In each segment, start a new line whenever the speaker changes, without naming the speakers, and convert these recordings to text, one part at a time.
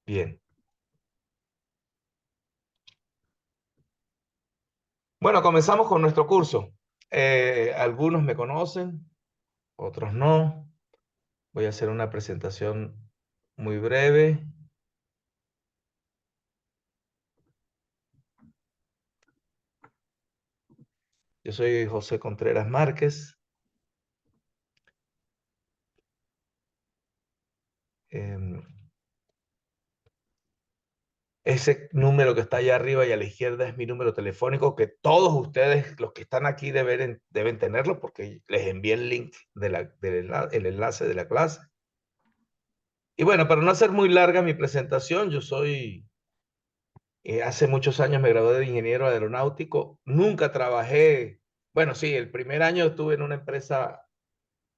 Bien. Bueno, comenzamos con nuestro curso. Algunos me conocen, otros no. Voy a hacer una presentación muy breve. Yo soy José Contreras Márquez. Em, Ese número que está allá arriba y a la izquierda es mi número telefónico, que todos ustedes, los que están aquí, deben tenerlo porque les envié el link el enlace de la clase. Y bueno, para no hacer muy larga mi presentación, hace muchos años me gradué de ingeniero aeronáutico. Nunca trabajé, bueno, sí, el primer año estuve en una empresa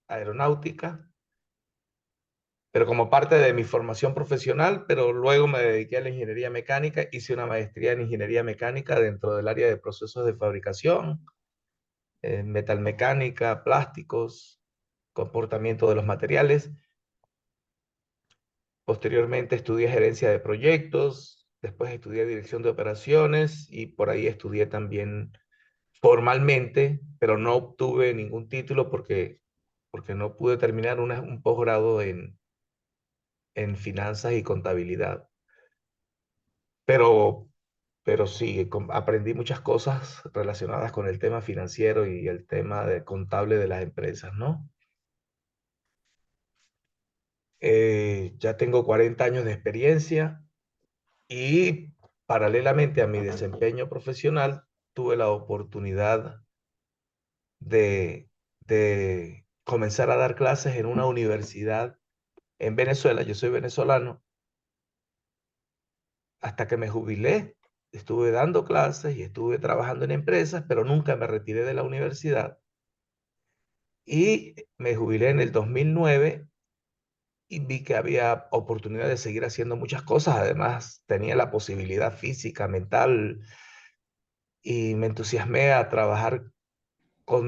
aeronáutica, pero como parte de mi formación profesional, pero luego me dediqué a la ingeniería mecánica, hice una maestría en ingeniería mecánica dentro del área de procesos de fabricación, metalmecánica, plásticos, comportamiento de los materiales. Posteriormente estudié gerencia de proyectos, después estudié dirección de operaciones y por ahí estudié también formalmente, pero no obtuve ningún título porque no pude terminar un posgrado en finanzas y contabilidad. Pero, pero sí, aprendí muchas cosas relacionadas con el tema financiero y el tema de contable de las empresas, ¿no? Ya tengo 40 años de experiencia y paralelamente a mi desempeño profesional, tuve la oportunidad de, de comenzar a dar clases en una universidad en Venezuela. Yo soy venezolano. Hasta que me jubilé, estuve dando clases y estuve trabajando en empresas, pero nunca me retiré de la universidad. Y me jubilé en el 2009 y vi que había oportunidad de seguir haciendo muchas cosas. Además, tenía la posibilidad física, mental, y me entusiasmé a trabajar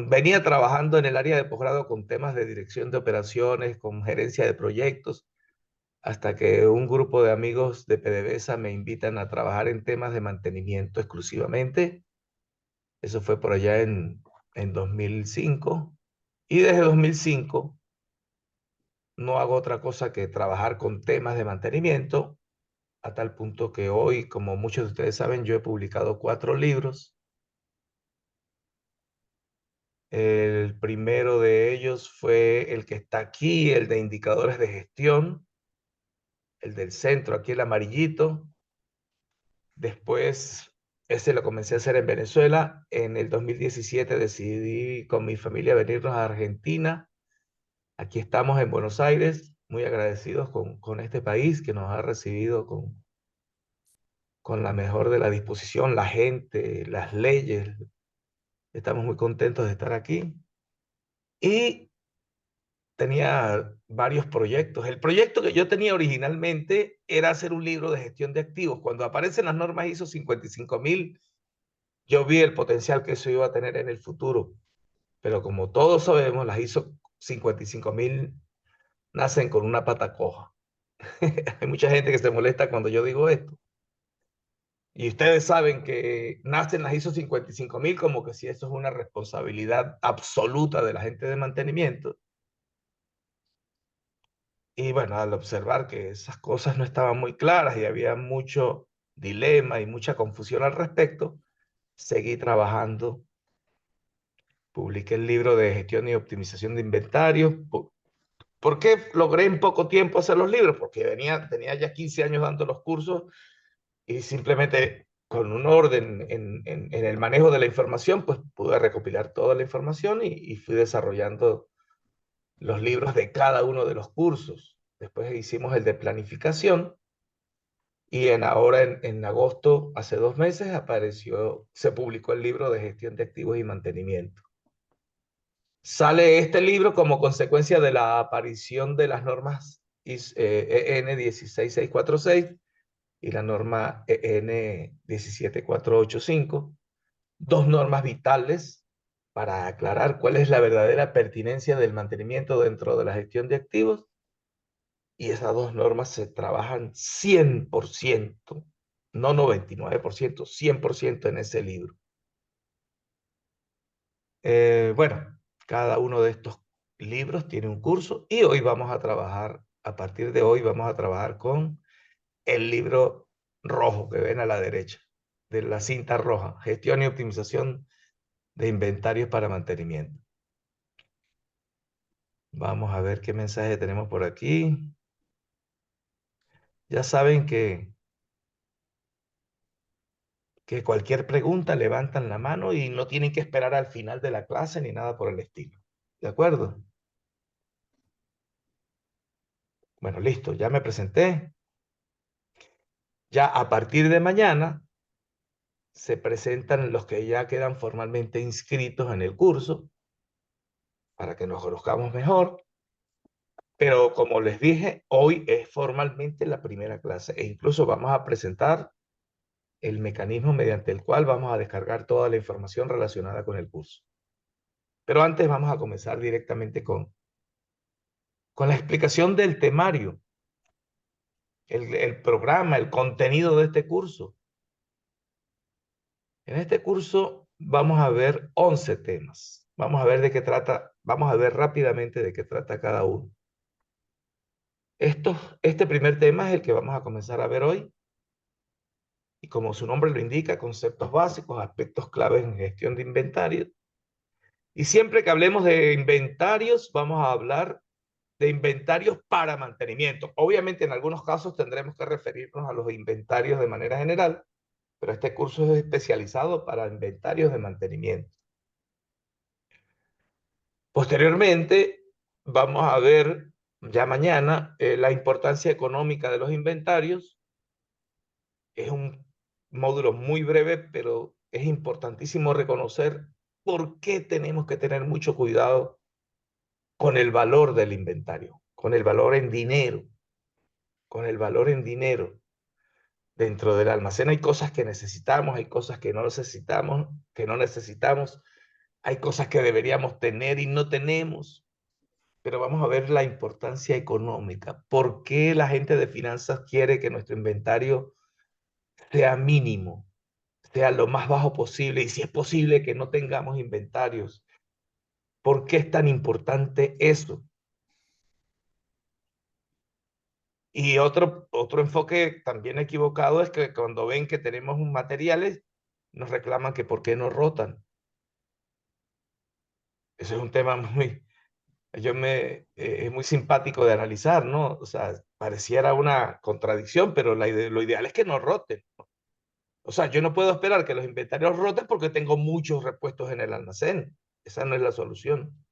venía trabajando en el área de posgrado con temas de dirección de operaciones, con gerencia de proyectos, hasta que un grupo de amigos de PDVSA me invitan a trabajar en temas de mantenimiento exclusivamente. Eso fue por allá en 2005. Y desde 2005 no hago otra cosa que trabajar con temas de mantenimiento, a tal punto que hoy, como muchos de ustedes saben, yo he publicado 4 libros. El primero de ellos fue el que está aquí, el de indicadores de gestión, el del centro, aquí el amarillito. Después, ese lo comencé a hacer en Venezuela. En el 2017 decidí con mi familia venirnos a Argentina. Aquí estamos en Buenos Aires, muy agradecidos con este país que nos ha recibido con la mejor de la disposición, la gente, las leyes. Estamos muy contentos de estar aquí. Y tenía varios proyectos. El proyecto que yo tenía originalmente era hacer un libro de gestión de activos. Cuando aparecen las normas ISO 55000, yo vi el potencial que eso iba a tener en el futuro. Pero como todos sabemos, las ISO 55000 nacen con una pata coja. Hay mucha gente que se molesta cuando yo digo esto. Y ustedes saben que nacen las ISO 55000 como que si eso es una responsabilidad absoluta de la gente de mantenimiento. Y bueno, al observar que esas cosas no estaban muy claras y había mucho dilema y mucha confusión al respecto, seguí trabajando. Publiqué el libro de gestión y optimización de inventarios. ¿Por qué logré en poco tiempo hacer los libros? Porque tenía ya 15 años dando los cursos y simplemente con un orden en el manejo de la información, pues pude recopilar toda la información y fui desarrollando los libros de cada uno de los cursos. Después hicimos el de planificación. Y ahora en agosto, hace 2 meses, se publicó el libro de gestión de activos y mantenimiento. Sale este libro como consecuencia de la aparición de las normas EN 16646 y la norma EN 17485, dos normas vitales para aclarar cuál es la verdadera pertinencia del mantenimiento dentro de la gestión de activos y esas dos normas se trabajan 100%, no 99%, 100% en ese libro. Bueno, cada uno de estos libros tiene un curso y hoy vamos a trabajar, a partir de hoy vamos a trabajar con el libro rojo que ven a la derecha, de la cinta roja, Gestión y Optimización de Inventarios para Mantenimiento. Vamos a ver qué mensaje tenemos por aquí. Ya saben que cualquier pregunta levantan la mano y no tienen que esperar al final de la clase ni nada por el estilo. ¿De acuerdo? Bueno, listo, ya me presenté. Ya a partir de mañana se presentan los que ya quedan formalmente inscritos en el curso para que nos conozcamos mejor. Pero como les dije, hoy es formalmente la primera clase e incluso vamos a presentar el mecanismo mediante el cual vamos a descargar toda la información relacionada con el curso. Pero antes vamos a comenzar directamente con la explicación del temario, el programa, el contenido de este curso. En este curso vamos a ver 11 temas. Vamos a ver de qué trata, vamos a ver rápidamente de qué trata cada uno. Este primer tema es el que vamos a comenzar a ver hoy. Y como su nombre lo indica, conceptos básicos, aspectos claves en gestión de inventario. Y siempre que hablemos de inventarios, vamos a hablar de inventarios para mantenimiento. Obviamente, en algunos casos tendremos que referirnos a los inventarios de manera general, pero este curso es especializado para inventarios de mantenimiento. Posteriormente, vamos a ver ya mañana la importancia económica de los inventarios. Es un módulo muy breve, pero es importantísimo reconocer por qué tenemos que tener mucho cuidado con el valor del inventario, con el valor en dinero, con el valor en dinero. Dentro del almacén hay cosas que necesitamos, hay cosas que no necesitamos, hay cosas que deberíamos tener y no tenemos, pero vamos a ver la importancia económica. ¿Por qué la gente de finanzas quiere que nuestro inventario sea mínimo, sea lo más bajo posible y si es posible que no tengamos inventarios? ¿Por qué es tan importante eso? Y otro enfoque también equivocado es que cuando ven que tenemos materiales, nos reclaman que por qué no rotan. Ese es un tema es muy simpático de analizar, ¿no? O sea, pareciera una contradicción, pero lo ideal es que no roten. O sea, yo no puedo esperar que los inventarios roten porque tengo muchos repuestos en el almacén. Esa no es la solución.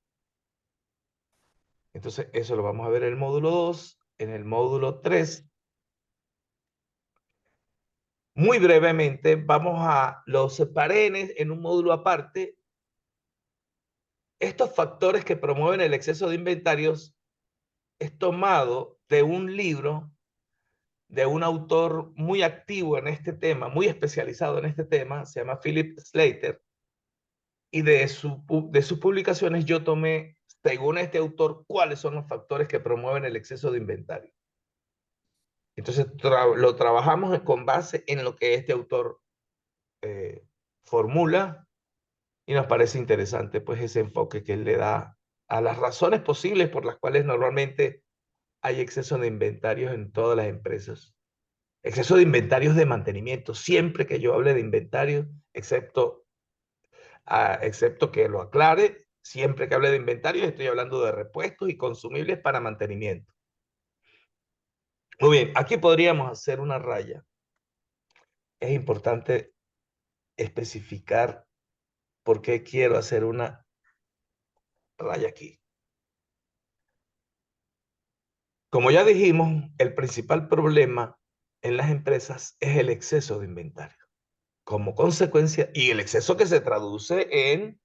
Entonces, eso lo vamos a ver en el módulo 2. En el módulo 3, muy brevemente, vamos a los separé en un módulo aparte. Estos factores que promueven el exceso de inventarios es tomado de un libro de un autor muy activo en este tema, muy especializado en este tema, se llama Philip Slater, y de sus publicaciones yo tomé, según este autor, cuáles son los factores que promueven el exceso de inventario. Entonces lo trabajamos con base en lo que este autor eh, formula y nos parece interesante pues ese enfoque que él le da a las razones posibles por las cuales normalmente hay exceso de inventarios en todas las empresas. Exceso de inventarios de mantenimiento. Siempre que yo hable de inventarios, excepto que lo aclare, siempre que hable de inventarios estoy hablando de repuestos y consumibles para mantenimiento. Muy bien, aquí podríamos hacer una raya. Es importante especificar por qué quiero hacer una raya aquí. Como ya dijimos, el principal problema en las empresas es el exceso de inventario. Como consecuencia, y el exceso que se traduce en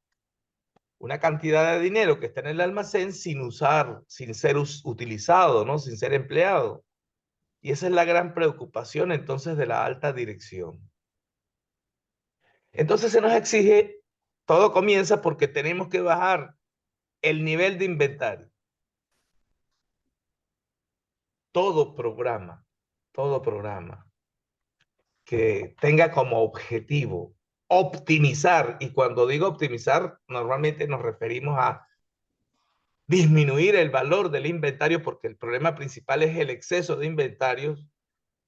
una cantidad de dinero que está en el almacén sin usar, sin ser utilizado, ¿no? Sin ser empleado. Y esa es la gran preocupación entonces de la alta dirección. Entonces se nos exige, todo comienza porque tenemos que bajar el nivel de inventario. todo programa, todo programa que tenga como objetivo optimizar, y cuando digo optimizar, normalmente nos referimos a disminuir el valor del inventario, porque el problema principal es el exceso de inventarios.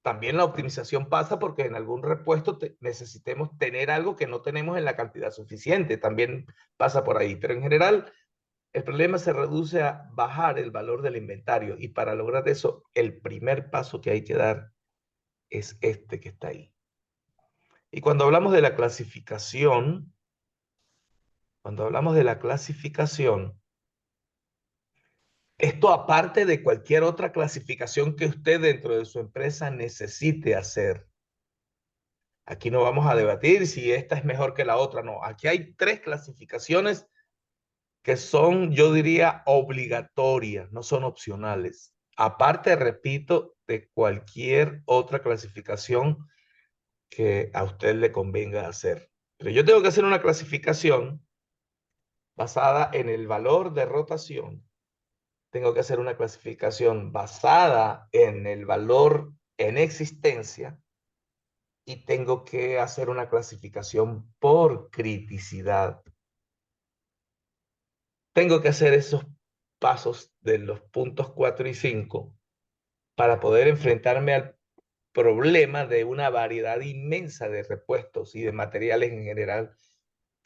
También la optimización pasa porque en algún repuesto necesitemos tener algo que no tenemos en la cantidad suficiente. También pasa por ahí. Pero en general, el problema se reduce a bajar el valor del inventario. Y para lograr eso, el primer paso que hay que dar es este que está ahí. Y cuando hablamos de la clasificación, esto aparte de cualquier otra clasificación que usted dentro de su empresa necesite hacer. Aquí no vamos a debatir si esta es mejor que la otra, no. Aquí hay tres clasificaciones que son, yo diría, obligatorias, no son opcionales. Aparte, repito, de cualquier otra clasificación que a usted le convenga hacer. Pero yo tengo que hacer una clasificación basada en el valor de rotación. Tengo que hacer una clasificación basada en el valor en existencia y tengo que hacer una clasificación por criticidad. Tengo que hacer esos pasos de los puntos 4 y 5 para poder enfrentarme al problema de una variedad inmensa de repuestos y de materiales en general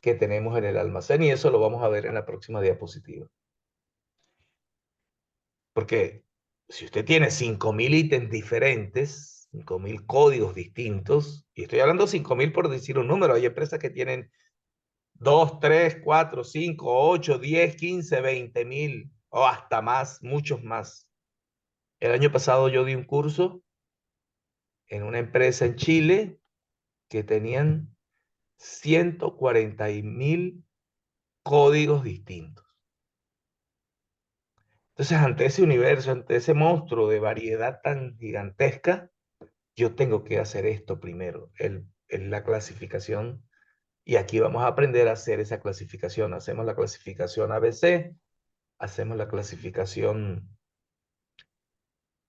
que tenemos en el almacén, y eso lo vamos a ver en la próxima diapositiva. Porque si usted tiene 5.000 ítems diferentes, 5.000 códigos distintos, y estoy hablando 5.000 por decir un número, hay empresas que tienen 2, 3, 4, 5, 8, 10, 15, 20.000 o hasta más, muchos más. El año pasado yo di un curso en una empresa en Chile que tenían 140.000 códigos distintos. Entonces, ante ese universo, ante ese monstruo de variedad tan gigantesca, yo tengo que hacer esto primero, la clasificación. Y aquí vamos a aprender a hacer esa clasificación. Hacemos la clasificación ABC, hacemos la clasificación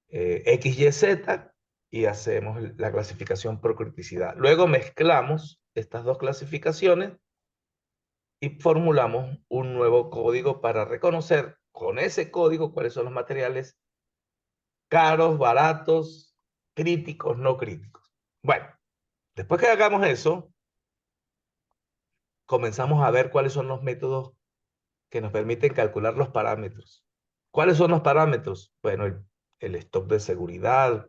XYZ y hacemos la clasificación por criticidad. Luego mezclamos estas dos clasificaciones y formulamos un nuevo código para reconocer con ese código cuáles son los materiales caros, baratos, críticos, no críticos. Bueno, después que hagamos eso, comenzamos a ver cuáles son los métodos que nos permiten calcular los parámetros. ¿Cuáles son los parámetros? Bueno, el stock de seguridad,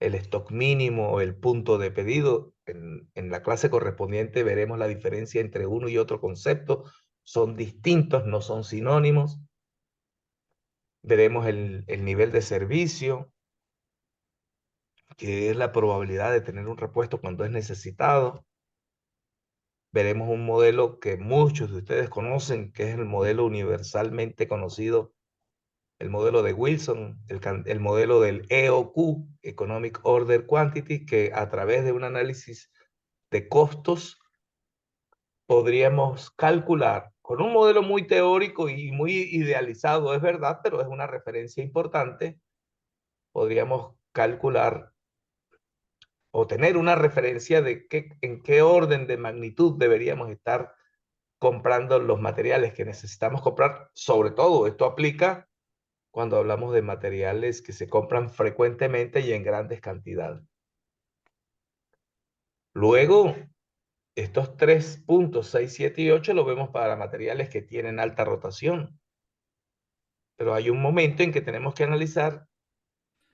el stock mínimo, el punto de pedido. En la clase correspondiente veremos la diferencia entre uno y otro concepto. Son distintos, no son sinónimos. Veremos el nivel de servicio, que es la probabilidad de tener un repuesto cuando es necesitado. Veremos un modelo que muchos de ustedes conocen, que es el modelo universalmente conocido, el modelo de Wilson, el modelo del EOQ, Economic Order Quantity, que a través de un análisis de costos podríamos calcular con un modelo muy teórico y muy idealizado, es verdad, pero es una referencia importante. Podríamos calcular o tener una referencia de en qué orden de magnitud deberíamos estar comprando los materiales que necesitamos comprar. Sobre todo, esto aplica cuando hablamos de materiales que se compran frecuentemente y en grandes cantidades. Luego, estos tres puntos, 6, 7 y 8, lo vemos para materiales que tienen alta rotación. Pero hay un momento en que tenemos que analizar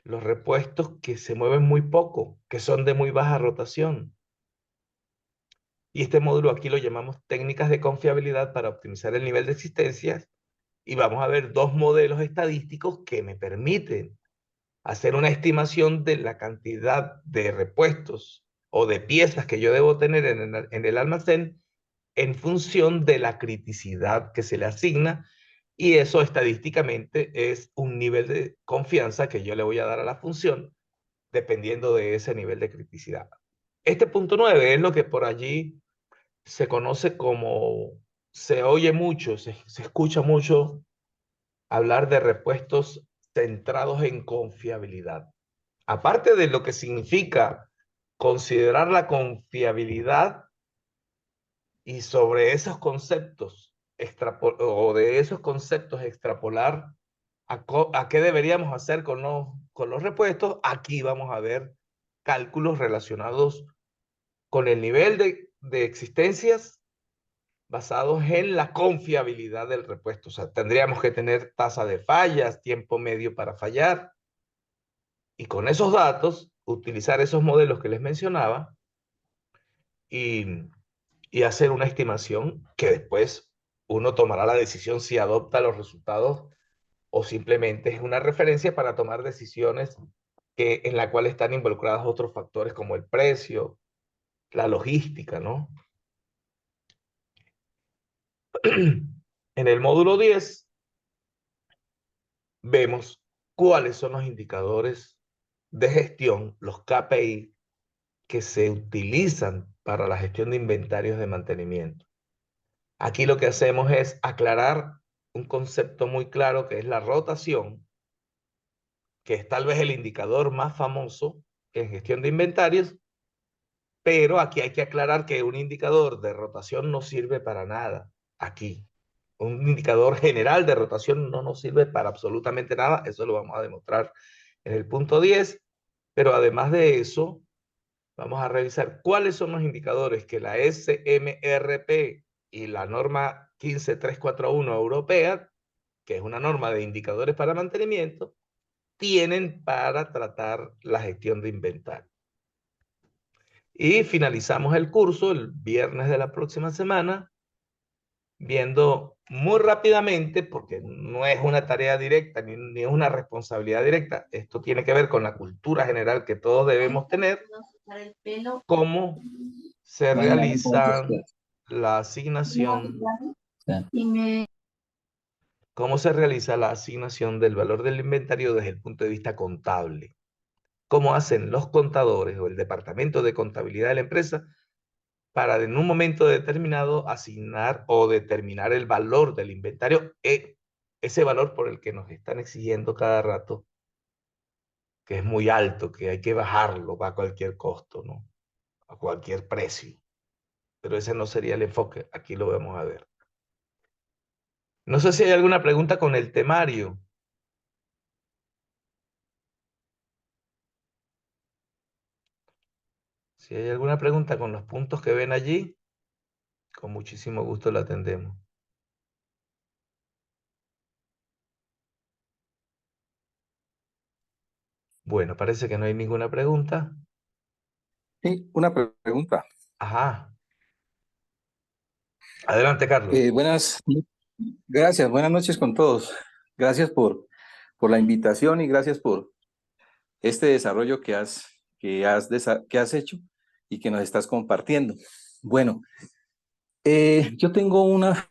los repuestos que se mueven muy poco, que son de muy baja rotación. Y este módulo aquí lo llamamos técnicas de confiabilidad para optimizar el nivel de existencias. Y vamos a ver dos modelos estadísticos que me permiten hacer una estimación de la cantidad de repuestos o de piezas que yo debo tener en el almacén en función de la criticidad que se le asigna, y eso estadísticamente es un nivel de confianza que yo le voy a dar a la función dependiendo de ese nivel de criticidad. Este punto 9 es lo que por allí se conoce como, se oye mucho, se escucha mucho hablar de repuestos centrados en confiabilidad. Aparte de lo que significa considerar la confiabilidad y sobre esos conceptos, o de esos conceptos extrapolar a qué deberíamos hacer con los repuestos, aquí vamos a ver cálculos relacionados con el nivel de existencias basados en la confiabilidad del repuesto. O sea, tendríamos que tener tasa de fallas, tiempo medio para fallar, y con esos datos, utilizar esos modelos que les mencionaba y, y hacer una estimación que después uno tomará la decisión si adopta los resultados o simplemente es una referencia para tomar decisiones en la cual están involucrados otros factores como el precio, la logística, ¿no? En el módulo 10 vemos cuáles son los indicadores de gestión, los KPI, que se utilizan para la gestión de inventarios de mantenimiento. Aquí lo que hacemos es aclarar un concepto muy claro que es la rotación, que es tal vez el indicador más famoso en gestión de inventarios, pero aquí hay que aclarar que un indicador de rotación no sirve para nada aquí. Un indicador general de rotación no nos sirve para absolutamente nada, eso lo vamos a demostrar en el punto 10, pero además de eso, vamos a revisar cuáles son los indicadores que la SMRP y la norma 15341 europea, que es una norma de indicadores para mantenimiento, tienen para tratar la gestión de inventario. Y finalizamos el curso el viernes de la próxima semana, viendo muy rápidamente, porque no es una tarea directa ni es una responsabilidad directa, esto tiene que ver con la cultura general que todos debemos tener, cómo se realiza la asignación, cómo se realiza la asignación del valor del inventario desde el punto de vista contable. Cómo hacen los contadores o el departamento de contabilidad de la empresa para en un momento determinado asignar o determinar el valor del inventario, ese valor por el que nos están exigiendo cada rato, que es muy alto, que hay que bajarlo a cualquier costo, ¿no? A cualquier precio. Pero ese no sería el enfoque, aquí lo vamos a ver. No sé si hay alguna pregunta con el temario. Si hay alguna pregunta con los puntos que ven allí, con muchísimo gusto la atendemos. Bueno, parece que no hay ninguna pregunta.
Sí, una pregunta.
Ajá. Adelante, Carlos.
Gracias, buenas noches con todos. Gracias por la invitación y gracias por este desarrollo que has hecho y que nos estás compartiendo. Bueno, yo tengo una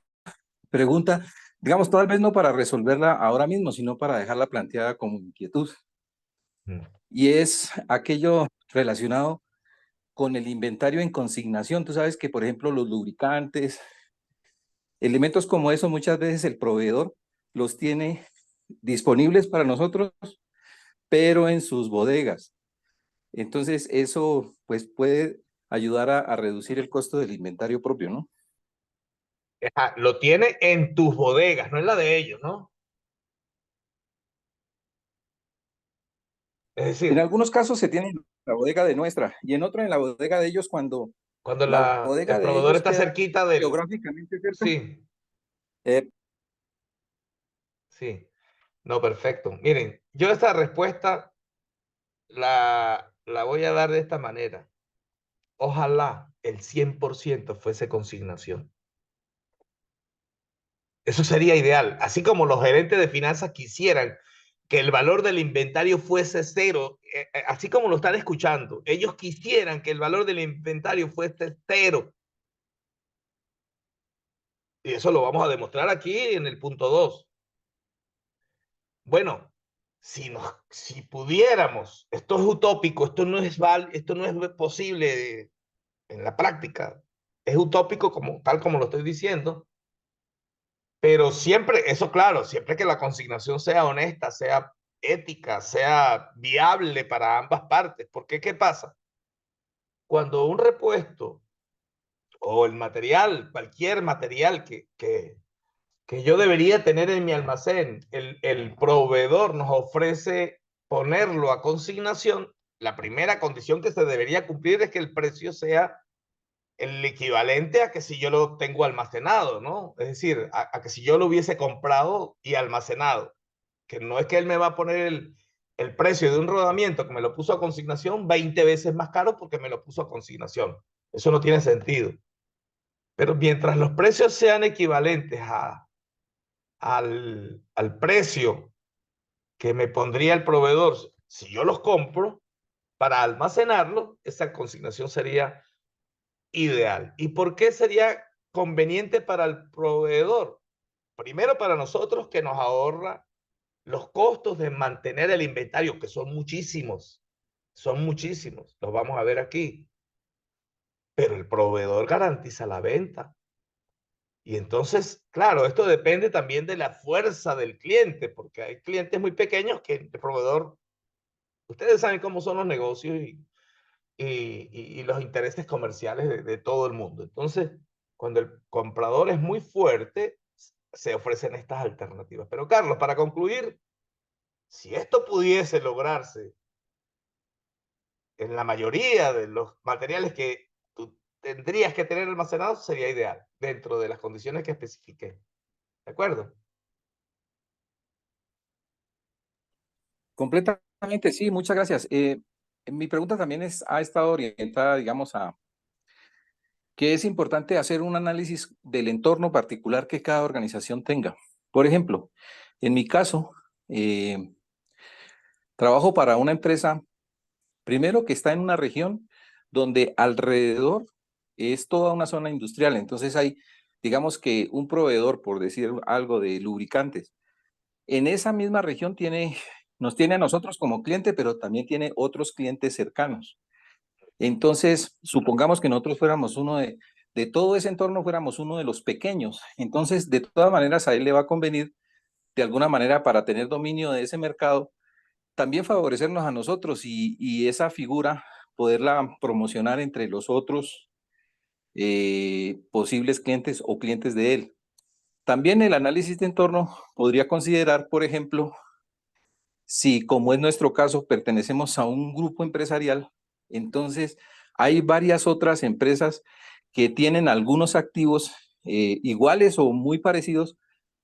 pregunta, digamos, tal vez no para resolverla ahora mismo, sino para dejarla planteada como inquietud.
Mm.
Y es aquello relacionado con el inventario en consignación. Tú sabes que, por ejemplo, los lubricantes, elementos como eso, muchas veces el proveedor los tiene disponibles para nosotros, pero en sus bodegas. Entonces, eso pues puede ayudar a reducir el costo del inventario propio, ¿no?
Ajá, lo tiene en tus bodegas, no en la de ellos, ¿no? Es
En
decir,
algunos casos se tiene en la bodega de nuestra y en otro en la bodega de ellos cuando
cuando
la bodega
el
de
proveedor
ellos
está
queda
cerquita del...
geográficamente cerca.
Sí,
eh,
sí. No, perfecto. Miren, yo esta respuesta la voy a dar de esta manera. Ojalá el 100% fuese consignación. Eso sería ideal. Así como los gerentes de finanzas quisieran que el valor del inventario fuese cero, así como lo están escuchando, ellos quisieran que el valor del inventario fuese cero. Y eso lo vamos a demostrar aquí en el punto 2. Bueno, si pudiéramos, esto es utópico, esto no es posible en la práctica, es utópico tal como lo estoy diciendo, pero siempre, eso claro, siempre que la consignación sea honesta, sea ética, sea viable para ambas partes. Porque, ¿qué pasa? Cuando un repuesto o el material, cualquier material que yo debería tener en mi almacén, el proveedor nos ofrece ponerlo a consignación, la primera condición que se debería cumplir es que el precio sea el equivalente a que si yo lo tengo almacenado, ¿no? Es decir, a que si yo lo hubiese comprado y almacenado, que no es que él me va a poner el precio de un rodamiento que me lo puso a consignación 20 veces más caro porque me lo puso a consignación. Eso no tiene sentido. Pero mientras los precios sean equivalentes al precio que me pondría el proveedor si yo los compro, para almacenarlo, esa consignación sería ideal. ¿Y por qué sería conveniente para el proveedor? Primero, para nosotros que nos ahorra los costos de mantener el inventario, que son muchísimos, los vamos a ver aquí, pero el proveedor garantiza la venta. Y entonces, claro, esto depende también de la fuerza del cliente, porque hay clientes muy pequeños que el proveedor, ustedes saben cómo son los negocios y los intereses comerciales de todo el mundo. Entonces, cuando el comprador es muy fuerte, se ofrecen estas alternativas. Pero Carlos, para concluir, si esto pudiese lograrse en la mayoría de los materiales que tú tendrías que tener almacenados, sería ideal, dentro de las condiciones que especifiqué. ¿De acuerdo?
Completamente, sí, muchas gracias. Mi pregunta también ha estado orientada, digamos, a que es importante hacer un análisis del entorno particular que cada organización tenga. Por ejemplo, en mi caso, trabajo para una empresa, primero que está en una región donde alrededor es toda una zona industrial. Entonces hay, digamos que un proveedor, por decir algo, de lubricantes. En esa misma región nos tiene a nosotros como cliente, pero también tiene otros clientes cercanos. Entonces, supongamos que nosotros fuéramos de todo ese entorno, fuéramos uno de los pequeños. Entonces, de todas maneras, a él le va a convenir, de alguna manera, para tener dominio de ese mercado, también favorecernos a nosotros y esa figura poderla promocionar entre los otros posibles clientes o clientes de él. También el análisis de entorno podría considerar, por ejemplo, si, como es nuestro caso, pertenecemos a un grupo empresarial, entonces hay varias otras empresas que tienen algunos activos iguales o muy parecidos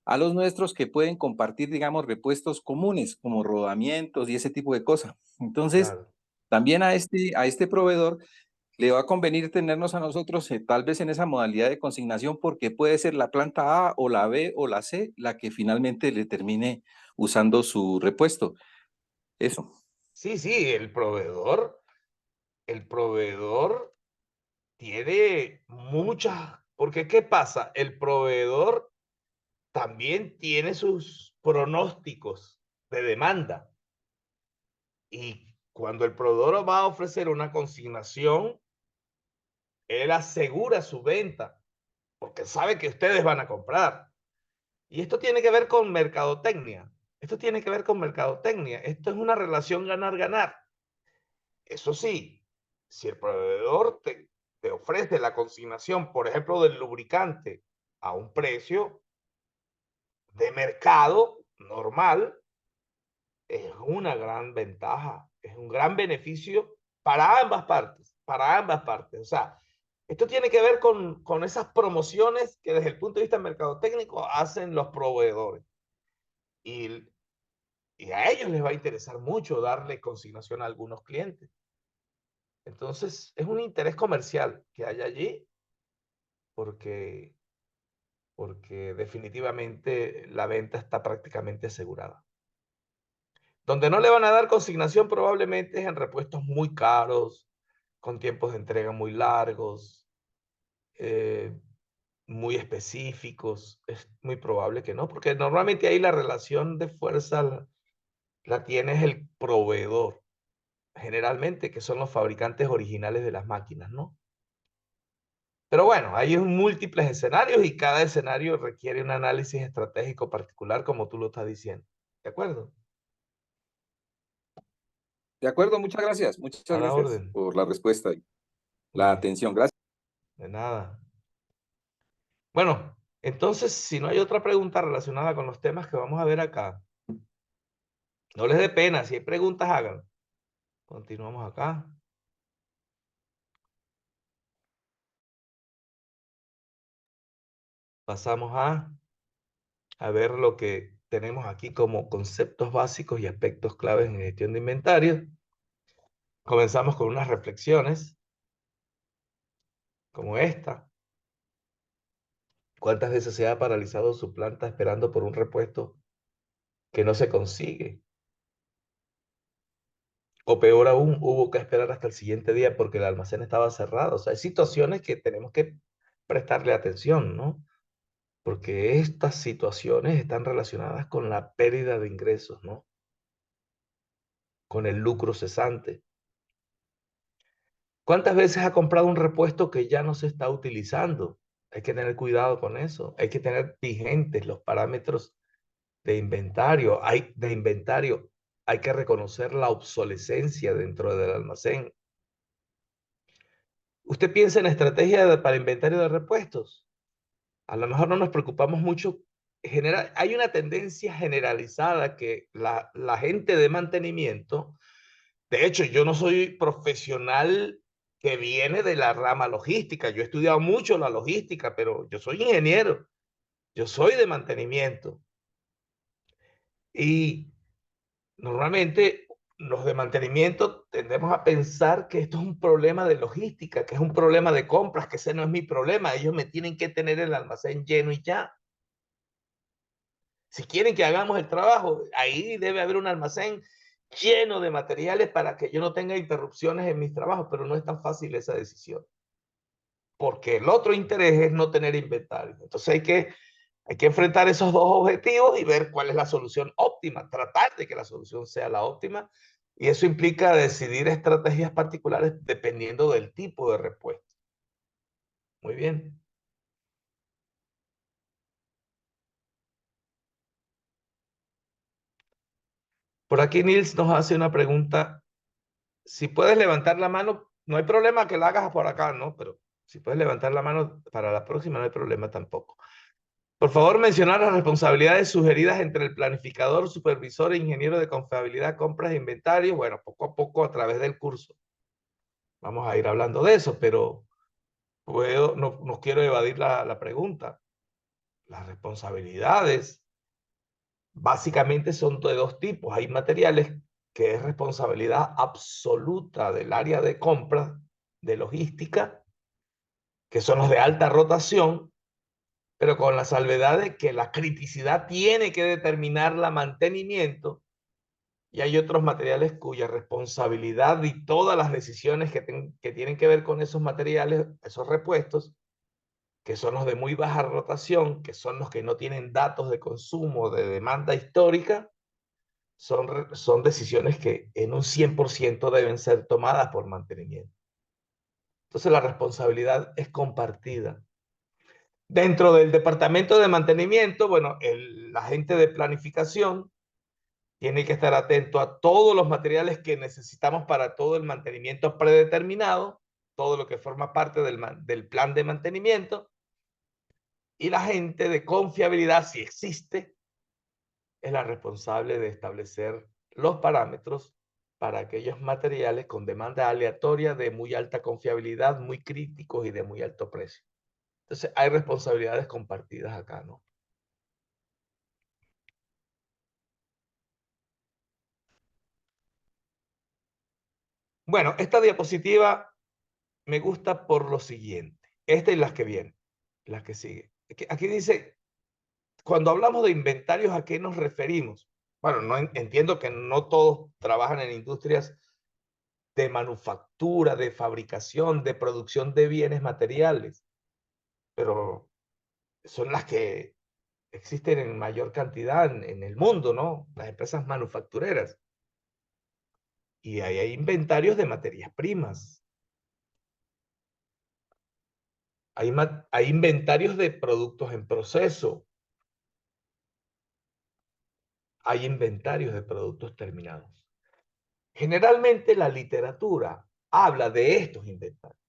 a los nuestros que pueden compartir, digamos, repuestos comunes como rodamientos y ese tipo de cosas. Entonces,
Claro.
también a este proveedor le va a convenir tenernos a nosotros tal vez en esa modalidad de consignación porque puede ser la planta A o la B o la C la que finalmente le termine usando su repuesto. Eso.
Sí, sí, el proveedor tiene muchas, porque ¿qué pasa? El proveedor también tiene sus pronósticos de demanda y cuando el proveedor va a ofrecer una consignación, él asegura su venta porque sabe que ustedes van a comprar. Y esto tiene que ver con mercadotecnia. Esto tiene que ver con mercadotecnia. Esto es una relación ganar-ganar. Eso sí, si el proveedor te ofrece la consignación, por ejemplo, del lubricante a un precio de mercado normal, es una gran ventaja, es un gran beneficio para ambas partes, para ambas partes. O sea, esto tiene que ver con esas promociones que desde el punto de vista mercadotécnico hacen los proveedores. Y, y a ellos les va a interesar mucho darle consignación a algunos clientes. Entonces, es un interés comercial que hay allí porque, porque definitivamente la venta está prácticamente asegurada. Donde no le van a dar consignación probablemente es en repuestos muy caros, con tiempos de entrega muy largos, eh, muy específicos. Es muy probable que no, porque normalmente ahí la relación de fuerza la tiene el proveedor, generalmente, que son los fabricantes originales de las máquinas, ¿no? Pero bueno, hay múltiples escenarios y cada escenario requiere un análisis estratégico particular, como tú lo estás diciendo. ¿De acuerdo?
De acuerdo, muchas gracias. Muchas
A la
gracias
orden.
por la respuesta y
Muy
la
bien,
atención. Gracias.
de nada. Bueno, entonces, si no hay otra pregunta relacionada con los temas que vamos a ver acá, no les dé pena, si hay preguntas, hagan. Continuamos acá. Pasamos a ver lo que tenemos aquí como conceptos básicos y aspectos claves en gestión de inventario. Comenzamos con unas reflexiones como esta. ¿Cuántas veces se ha paralizado su planta esperando por un repuesto que no se consigue? O peor aún, hubo que esperar hasta el siguiente día porque el almacén estaba cerrado. O sea, hay situaciones que tenemos que prestarle atención, ¿no? Porque estas situaciones están relacionadas con la pérdida de ingresos, ¿no? Con el lucro cesante. ¿Cuántas veces ha comprado un repuesto que ya no se está utilizando? Hay que tener cuidado con eso. Hay que tener vigentes los parámetros de inventario. Hay que reconocer la obsolescencia dentro del almacén. ¿Usted piensa en para inventario de repuestos? A lo mejor no nos preocupamos mucho. Hay una tendencia generalizada que la gente de mantenimiento, de hecho, yo no soy profesional que viene de la rama logística. Yo he estudiado mucho la logística, pero yo soy ingeniero. Yo soy de mantenimiento. Y normalmente los de mantenimiento tendemos a pensar que esto es un problema de logística, que es un problema de compras, que ese no es mi problema. Ellos me tienen que tener el almacén lleno y ya. Si quieren que hagamos el trabajo, ahí debe haber un almacén lleno de materiales para que yo no tenga interrupciones en mis trabajos, pero no es tan fácil esa decisión, porque el otro interés es no tener inventario. Entonces hay que enfrentar esos dos objetivos y ver cuál es la solución óptima, tratar de que la solución sea la óptima, y eso implica decidir estrategias particulares dependiendo del tipo de respuesta. Muy bien. Por aquí Nils nos hace una pregunta. Si puedes levantar la mano, no hay problema que la hagas por acá, ¿no? Pero si puedes levantar la mano para la próxima, no hay problema tampoco. Por favor, mencionar las responsabilidades sugeridas entre el planificador, supervisor e ingeniero de confiabilidad, compras e inventario. Bueno, poco a poco a través del curso vamos a ir hablando de eso, pero no quiero evadir la pregunta. Las responsabilidades básicamente son de dos tipos. Hay materiales que es responsabilidad absoluta del área de compra, de logística, que son los de alta rotación, pero con la salvedad de que la criticidad tiene que determinar la mantenimiento, y hay otros materiales cuya responsabilidad y todas las decisiones que tienen que ver con esos materiales, esos repuestos, que son los de muy baja rotación, que son los que no tienen datos de consumo, de demanda histórica, son decisiones que en un 100% deben ser tomadas por mantenimiento. Entonces la responsabilidad es compartida. Dentro del departamento de mantenimiento, bueno, la gente de planificación tiene que estar atento a todos los materiales que necesitamos para todo el mantenimiento predeterminado, todo lo que forma parte del plan de mantenimiento, y la gente de confiabilidad, si existe, es la responsable de establecer los parámetros para aquellos materiales con demanda aleatoria de muy alta confiabilidad, muy críticos y de muy alto precio. Entonces, hay responsabilidades compartidas acá, ¿no? Bueno, esta diapositiva me gusta por lo siguiente. Esta y las que vienen, las que siguen. Aquí dice, cuando hablamos de inventarios, ¿a qué nos referimos? Bueno, no entiendo que no todos trabajan en industrias de manufactura, de fabricación, de producción de bienes materiales, pero son las que existen en mayor cantidad en el mundo, ¿no? Las empresas manufactureras. Y ahí hay inventarios de materias primas. Hay inventarios de productos en proceso. Hay inventarios de productos terminados. Generalmente la literatura habla de estos inventarios.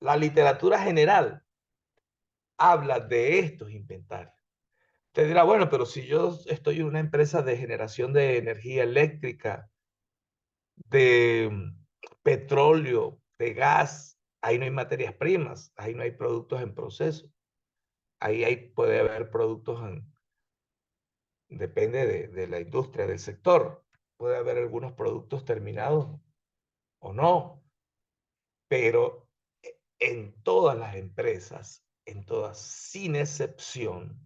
La literatura general habla de estos inventarios. Usted dirá, bueno, pero si yo estoy en una empresa de generación de energía eléctrica, de petróleo, de gas, ahí no hay materias primas, ahí no hay productos en proceso. Puede haber productos depende de la industria, del sector. Puede haber algunos productos terminados o no, pero en todas las empresas, en todas, sin excepción,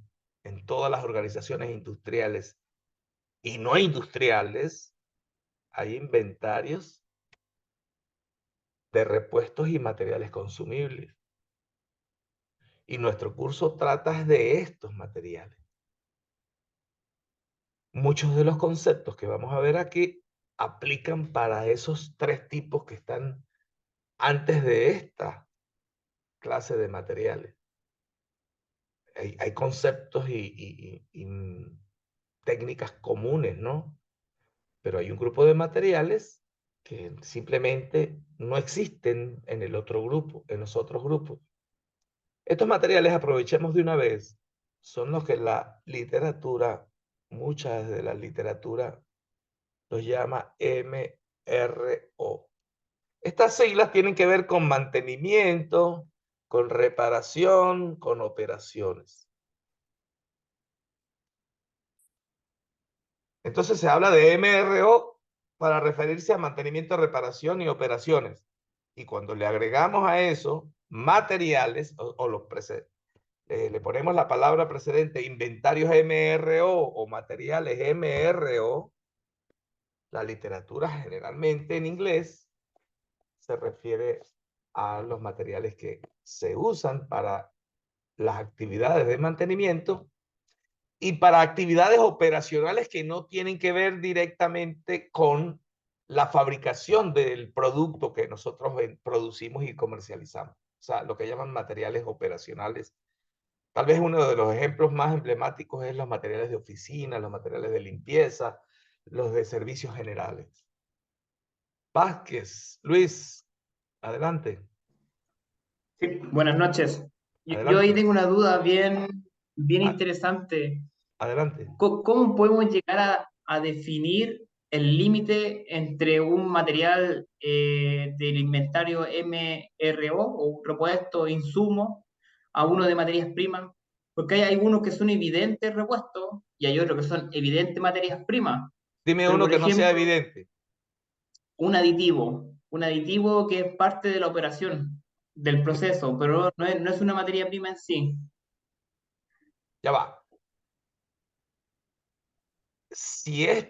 en todas las organizaciones industriales y no industriales, hay inventarios de repuestos y materiales consumibles. Y nuestro curso trata de estos materiales. Muchos de los conceptos que vamos a ver aquí aplican para esos tres tipos que están antes de esta clase de materiales. Hay conceptos y técnicas comunes, ¿no? Pero hay un grupo de materiales que simplemente no existen en el otro grupo, en los otros grupos. Estos materiales, aprovechemos de una vez, son los que la literatura, muchas de la literatura, los llama MRO. Estas siglas tienen que ver con mantenimiento, con reparación, con operaciones. Entonces se habla de MRO para referirse a mantenimiento, reparación y operaciones. Y cuando le agregamos a eso materiales le ponemos la palabra precedente, inventarios MRO o materiales MRO, la literatura generalmente en inglés se refiere a los materiales que se usan para las actividades de mantenimiento y para actividades operacionales que no tienen que ver directamente con la fabricación del producto que nosotros producimos y comercializamos. O sea, lo que llaman materiales operacionales. Tal vez uno de los ejemplos más emblemáticos es los materiales de oficina, los materiales de limpieza, los de servicios generales. Vázquez, Luis, adelante,
Sí, buenas noches. Yo ahí
adelante,
tengo una duda bien
a-
interesante.
adelante.
¿Cómo podemos llegar a definir el límite entre un material del inventario MRO o un repuesto, insumo, a uno de materias primas? Porque hay algunos que son evidentes repuestos y hay otros que son evidentes materias primas.
Dime
Pero,
uno
por
que no sea
ejemplo,
evidente.
un aditivo que es parte de la operación, del proceso, pero no es una materia prima en sí.
Ya va. Si es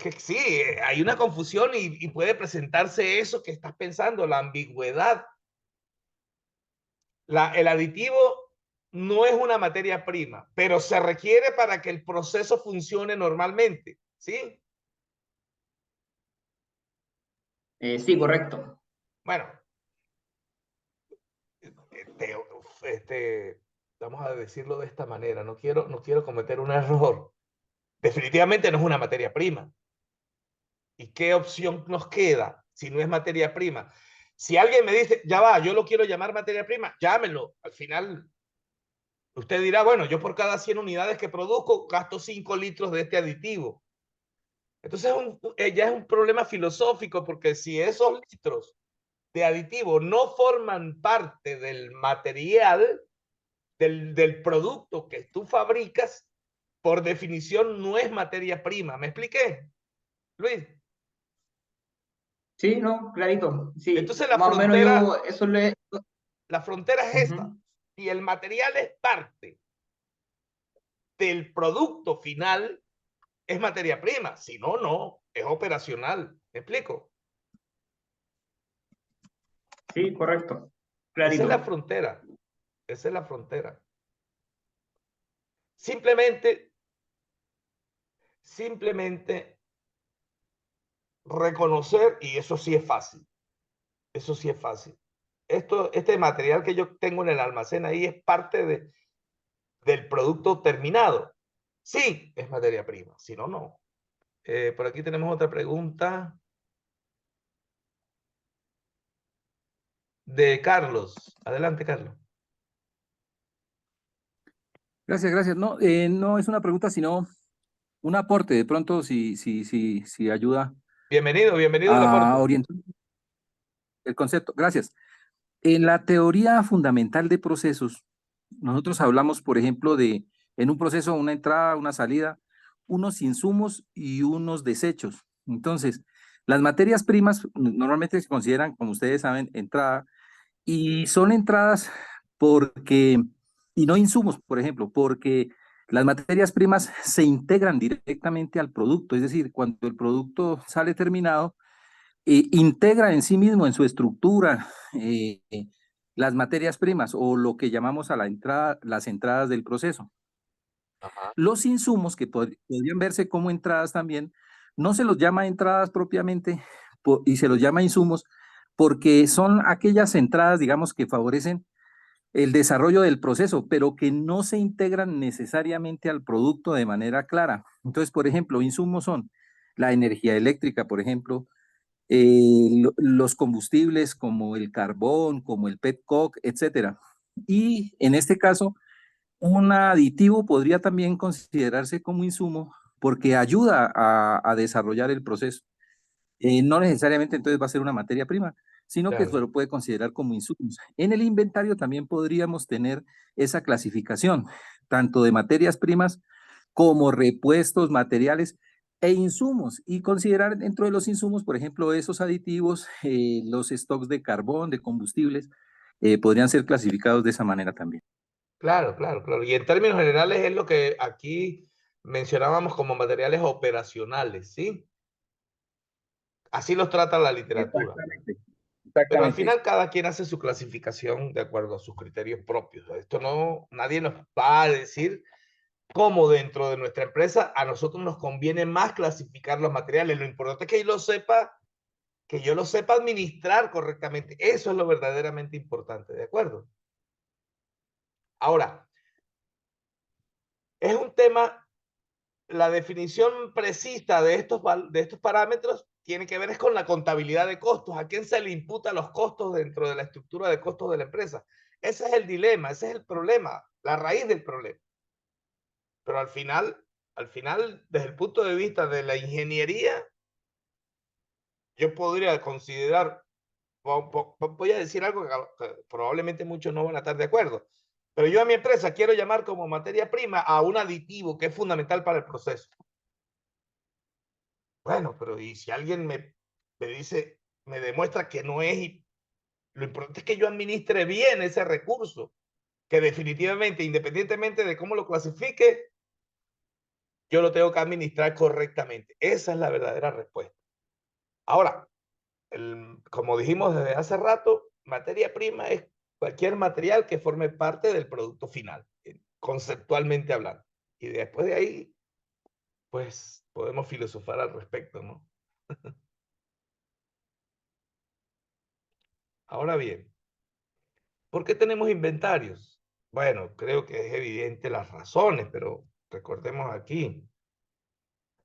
que sí, hay una confusión y puede presentarse eso que estás pensando, la ambigüedad. El aditivo no es una materia prima, pero se requiere para que el proceso funcione normalmente, ¿sí?
Sí, correcto.
Bueno, este, este, vamos a decirlo de esta manera, no quiero cometer un error. Definitivamente no es una materia prima. ¿Y qué opción nos queda si no es materia prima? Si alguien me dice, ya va, yo lo quiero llamar materia prima, llámelo. Al final, usted dirá, bueno, yo por cada 100 unidades que produzco gasto 5 litros de este aditivo. Entonces ya es un problema filosófico porque si esos litros de aditivo no forman parte del material, del producto que tú fabricas, por definición no es materia prima. ¿Me expliqué, Luis?
Sí, no, clarito. Sí,
Entonces
más o menos yo eso le...
la frontera es esta.
Ujú.
Si el material es parte del producto final, es materia prima. Si no, no, es operacional. ¿Me explico?
Sí, correcto.
Esa es la
Clarito.
frontera. Esa es la frontera. Simplemente, simplemente reconocer, y eso sí es fácil. Eso sí es fácil. Este material que yo tengo en el almacén ahí es parte del producto terminado. Sí, es materia prima. Si no, no. Por aquí tenemos otra pregunta de Carlos. Adelante, Carlos.
Gracias, gracias. No, no es una pregunta, sino un aporte. De pronto, si ayuda
Bienvenido, bienvenido al
a
aporte.
orientar el concepto. Gracias. En la teoría fundamental de procesos, nosotros hablamos, por ejemplo, de en un proceso, una entrada, una salida, unos insumos y unos desechos. Entonces, las materias primas normalmente se consideran, como ustedes saben, entrada, y son entradas porque, y no insumos, por ejemplo, porque las materias primas se integran directamente al producto, es decir, cuando el producto sale terminado, integra en sí mismo, en su estructura, las materias primas o lo que llamamos a la entrada, las entradas del proceso.
Ajá.
Los insumos que podrían verse como entradas también, no se los llama entradas propiamente y se los llama insumos porque son aquellas entradas, digamos, que favorecen el desarrollo del proceso, pero que no se integran necesariamente al producto de manera clara. Entonces, por ejemplo, insumos son la energía eléctrica, por ejemplo, los combustibles como el carbón, como el petcock, etcétera. Y en este caso, un aditivo podría también considerarse como insumo porque ayuda a desarrollar el proceso. No necesariamente entonces va a ser una materia prima, sino que se
Claro.
lo puede considerar como insumos. En el inventario también podríamos tener esa clasificación, tanto de materias primas como repuestos, materiales e insumos, y considerar dentro de los insumos, por ejemplo, esos aditivos, los stocks de carbón, de combustibles, podrían ser clasificados de esa manera también.
Claro, claro, claro. Y en términos generales es lo que aquí mencionábamos como materiales operacionales, ¿sí? Así los trata la literatura.
Exactamente,
Pero al
exactamente.
final cada quien hace su clasificación de acuerdo a sus criterios propios. Esto no, nadie nos va a decir cómo dentro de nuestra empresa a nosotros nos conviene más clasificar los materiales. Lo importante es que yo lo sepa, que yo lo sepa administrar correctamente. Eso es lo verdaderamente importante, ¿de acuerdo? Ahora, es un tema, la definición precisa de estos parámetros tiene que ver es con la contabilidad de costos. ¿A quién se le imputa los costos dentro de la estructura de costos de la empresa? Ese es el dilema, ese es el problema, la raíz del problema. Pero al final, desde el punto de vista de la ingeniería, yo podría considerar, voy a decir algo que probablemente muchos no van a estar de acuerdo, pero yo a mi empresa quiero llamar como materia prima a un aditivo que es fundamental para el proceso. Bueno, pero y si alguien me dice, me demuestra que no es, y lo importante es que yo administre bien ese recurso, que definitivamente, independientemente de cómo lo clasifique, yo lo tengo que administrar correctamente. Esa es la verdadera respuesta. Ahora, como dijimos desde hace rato, materia prima es cualquier material que forme parte del producto final, conceptualmente hablando. Y después de ahí, pues podemos filosofar al respecto, ¿no? Ahora bien, ¿por qué tenemos inventarios? Bueno, creo que es evidente las razones, pero recordemos aquí.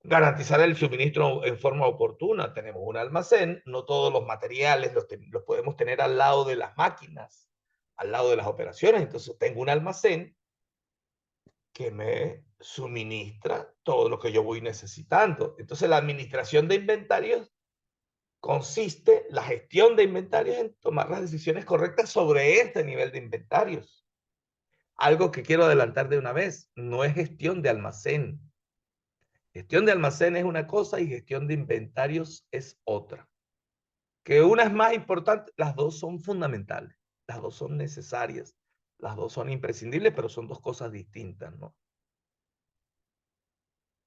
Garantizar el suministro en forma oportuna. Tenemos un almacén, no todos los materiales los podemos tener al lado de las máquinas, al lado de las operaciones. Entonces tengo un almacén que me suministra todo lo que yo voy necesitando. Entonces la administración de inventarios consiste, la gestión de inventarios en tomar las decisiones correctas sobre este nivel de inventarios. Algo que quiero adelantar de una vez, no es gestión de almacén. Gestión de almacén es una cosa y gestión de inventarios es otra. Que una es más importante, las dos son fundamentales, las dos son necesarias, las dos son imprescindibles, pero son dos cosas distintas, ¿no?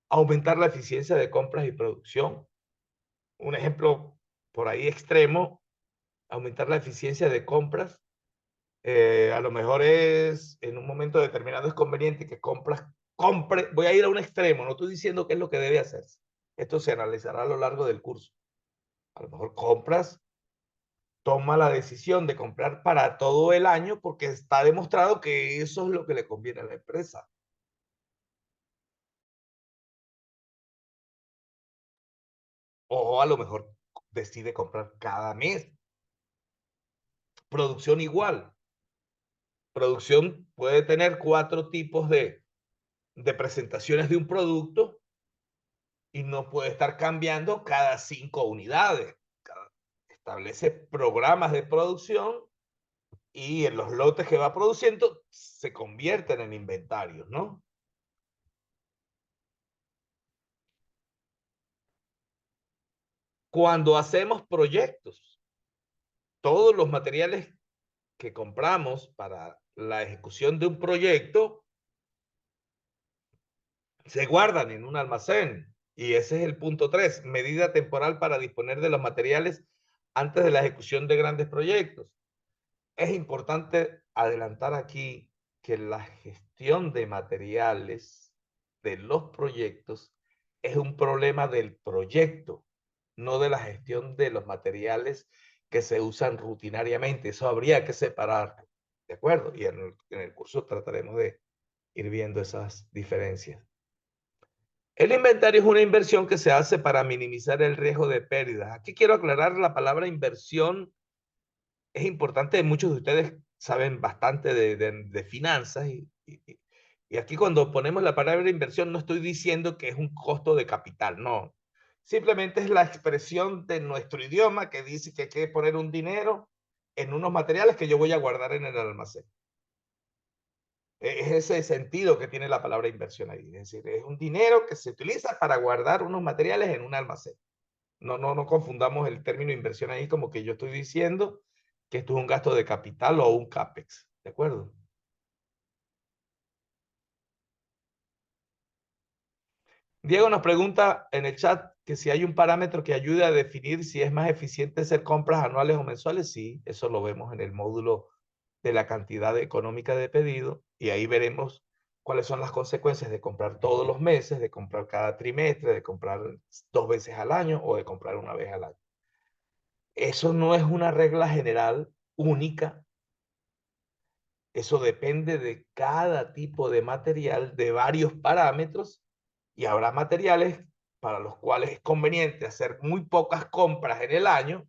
Aumentar la eficiencia de compras y producción. Un ejemplo por ahí extremo, aumentar la eficiencia de compras. A lo mejor es en un momento determinado es conveniente que compre, voy a ir a un extremo, no estoy diciendo qué es lo que debe hacerse. Esto se analizará a lo largo del curso. A lo mejor toma la decisión de comprar para todo el año porque está demostrado que eso es lo que le conviene a la empresa. O a lo mejor decide comprar cada mes. Producción igual. Producción puede tener 4 tipos de presentaciones de un producto y no puede estar cambiando cada 5 unidades. Establece programas de producción y en los lotes que va produciendo se convierten en inventarios, ¿no? Cuando hacemos proyectos, todos los materiales que compramos para la ejecución de un proyecto se guardan en un almacén. Y ese es el punto 3, medida temporal para disponer de los materiales antes de la ejecución de grandes proyectos. Es importante adelantar aquí que la gestión de materiales de los proyectos es un problema del proyecto, no de la gestión de los materiales que se usan rutinariamente. Eso habría que separarlo, ¿de acuerdo? Y en el curso trataremos de ir viendo esas diferencias. El inventario es una inversión que se hace para minimizar el riesgo de pérdidas. Aquí quiero aclarar la palabra inversión. Es importante, muchos de ustedes saben bastante de finanzas y aquí cuando ponemos la palabra inversión no estoy diciendo que es un costo de capital, no. Simplemente es la expresión de nuestro idioma que dice que hay que poner un dinero en unos materiales que yo voy a guardar en el almacén. Es ese sentido que tiene la palabra inversión ahí. Es decir, es un dinero que se utiliza para guardar unos materiales en un almacén. No confundamos el término inversión ahí como que yo estoy diciendo que esto es un gasto de capital o un CAPEX. ¿De acuerdo? Diego nos pregunta en el chat que si hay un parámetro que ayude a definir si es más eficiente hacer compras anuales o mensuales. Sí, eso lo vemos en el módulo de la cantidad económica de pedido y ahí veremos cuáles son las consecuencias de comprar todos los meses, de comprar cada trimestre, de comprar 2 veces al año o de comprar una vez al año. Eso no es una regla general única. Eso depende de cada tipo de material, de varios parámetros, y habrá materiales para los cuales es conveniente hacer muy pocas compras en el año,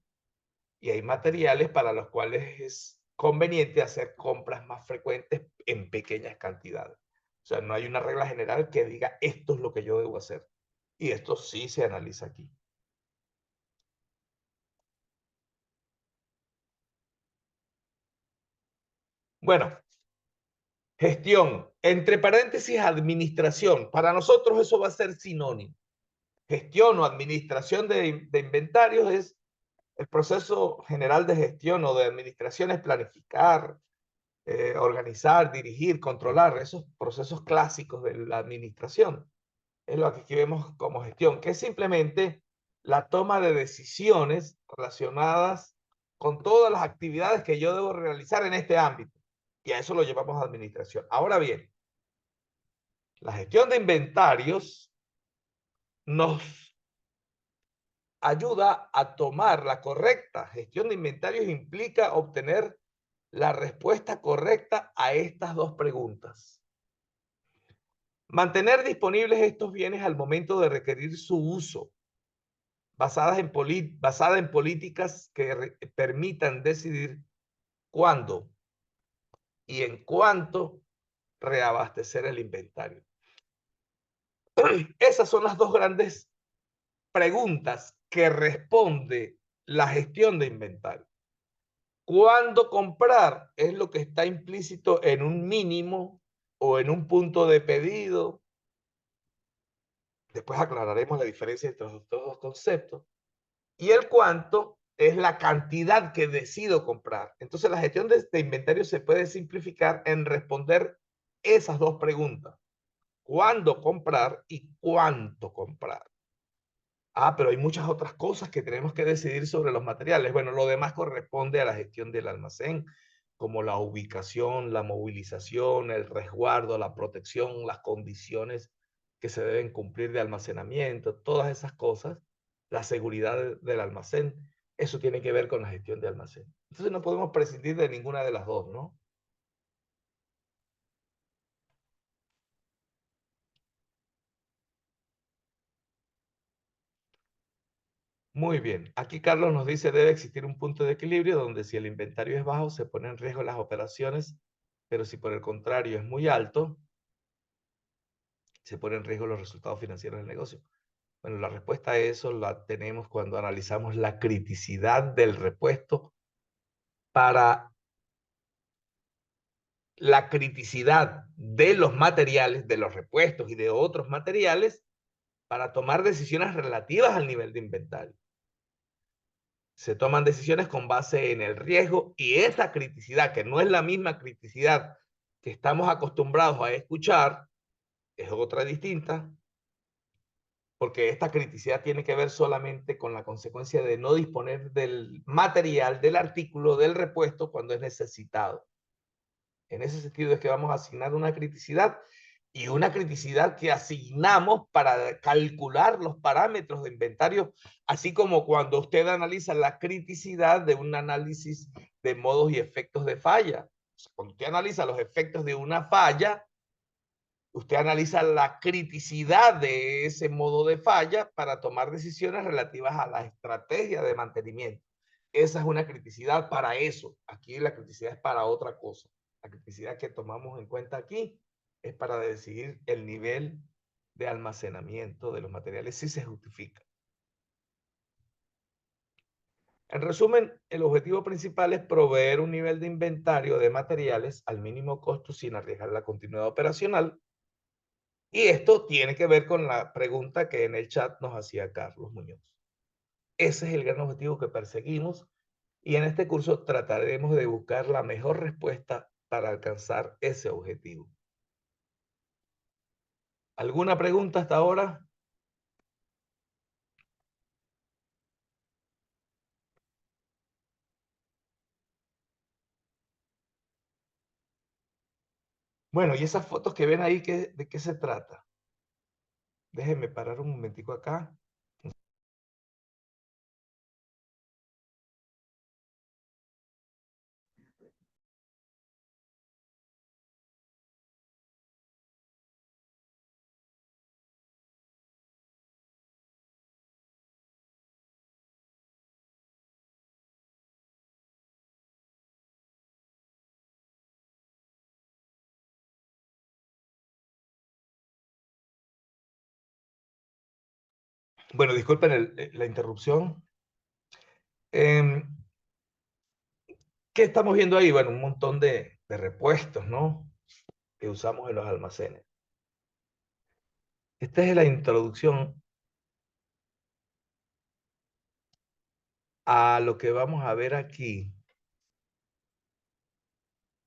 y hay materiales para los cuales es conveniente hacer compras más frecuentes en pequeñas cantidades. O sea, no hay una regla general que diga esto es lo que yo debo hacer. Y esto sí se analiza aquí. Bueno, gestión, entre paréntesis, administración. Para nosotros eso va a ser sinónimo. Gestión o administración de inventarios es el proceso general de gestión o de administración, es planificar, organizar, dirigir, controlar, esos procesos clásicos de la administración. Es lo que aquí vemos como gestión, que es simplemente la toma de decisiones relacionadas con todas las actividades que yo debo realizar en este ámbito. Y a eso lo llevamos a administración. Ahora bien, la gestión de inventarios nos ayuda a tomar la correcta gestión de inventarios, implica obtener la respuesta correcta a estas 2 preguntas. Mantener disponibles estos bienes al momento de requerir su uso, basada en políticas que permitan decidir cuándo y en cuánto reabastecer el inventario. Esas son las 2 grandes preguntas que responde la gestión de inventario. ¿Cuándo comprar? Es lo que está implícito en un mínimo o en un punto de pedido. Después aclararemos la diferencia entre estos 2 conceptos. Y el cuánto es la cantidad que decido comprar. Entonces la gestión de inventario se puede simplificar en responder esas 2 preguntas. ¿Cuándo comprar y cuánto comprar? Pero hay muchas otras cosas que tenemos que decidir sobre los materiales. Bueno, lo demás corresponde a la gestión del almacén, como la ubicación, la movilización, el resguardo, la protección, las condiciones que se deben cumplir de almacenamiento, todas esas cosas, la seguridad del almacén, eso tiene que ver con la gestión de almacén. Entonces no podemos prescindir de ninguna de las 2, ¿no? Muy bien. Aquí Carlos nos dice, debe existir un punto de equilibrio donde si el inventario es bajo, se ponen en riesgo las operaciones, pero si por el contrario es muy alto, se ponen en riesgo los resultados financieros del negocio. Bueno, la respuesta a eso la tenemos cuando analizamos la criticidad del repuesto para la criticidad de los materiales, de los repuestos y de otros materiales para tomar decisiones relativas al nivel de inventario. Se toman decisiones con base en el riesgo y esa criticidad, que no es la misma criticidad que estamos acostumbrados a escuchar, es otra distinta, porque esta criticidad tiene que ver solamente con la consecuencia de no disponer del material, del artículo, del repuesto cuando es necesitado. En ese sentido es que vamos a asignar una criticidad y una criticidad que asignamos para calcular los parámetros de inventario, así como cuando usted analiza la criticidad de un análisis de modos y efectos de falla. Cuando usted analiza los efectos de una falla, usted analiza la criticidad de ese modo de falla para tomar decisiones relativas a la estrategia de mantenimiento. Esa es una criticidad para eso. Aquí la criticidad es para otra cosa. La criticidad que tomamos en cuenta aquí es para decidir el nivel de almacenamiento de los materiales si se justifica. En resumen, el objetivo principal es proveer un nivel de inventario de materiales al mínimo costo sin arriesgar la continuidad operacional. Y esto tiene que ver con la pregunta que en el chat nos hacía Carlos Muñoz. Ese es el gran objetivo que perseguimos y en este curso trataremos de buscar la mejor respuesta para alcanzar ese objetivo. ¿Alguna pregunta hasta ahora? Bueno, y esas fotos que ven ahí, ¿de qué se trata? Déjenme parar un momentico acá. Bueno, disculpen la interrupción. ¿Qué estamos viendo ahí? Bueno, un montón de repuestos, ¿no? Que usamos en los almacenes. Esta es la introducción a lo que vamos a ver aquí,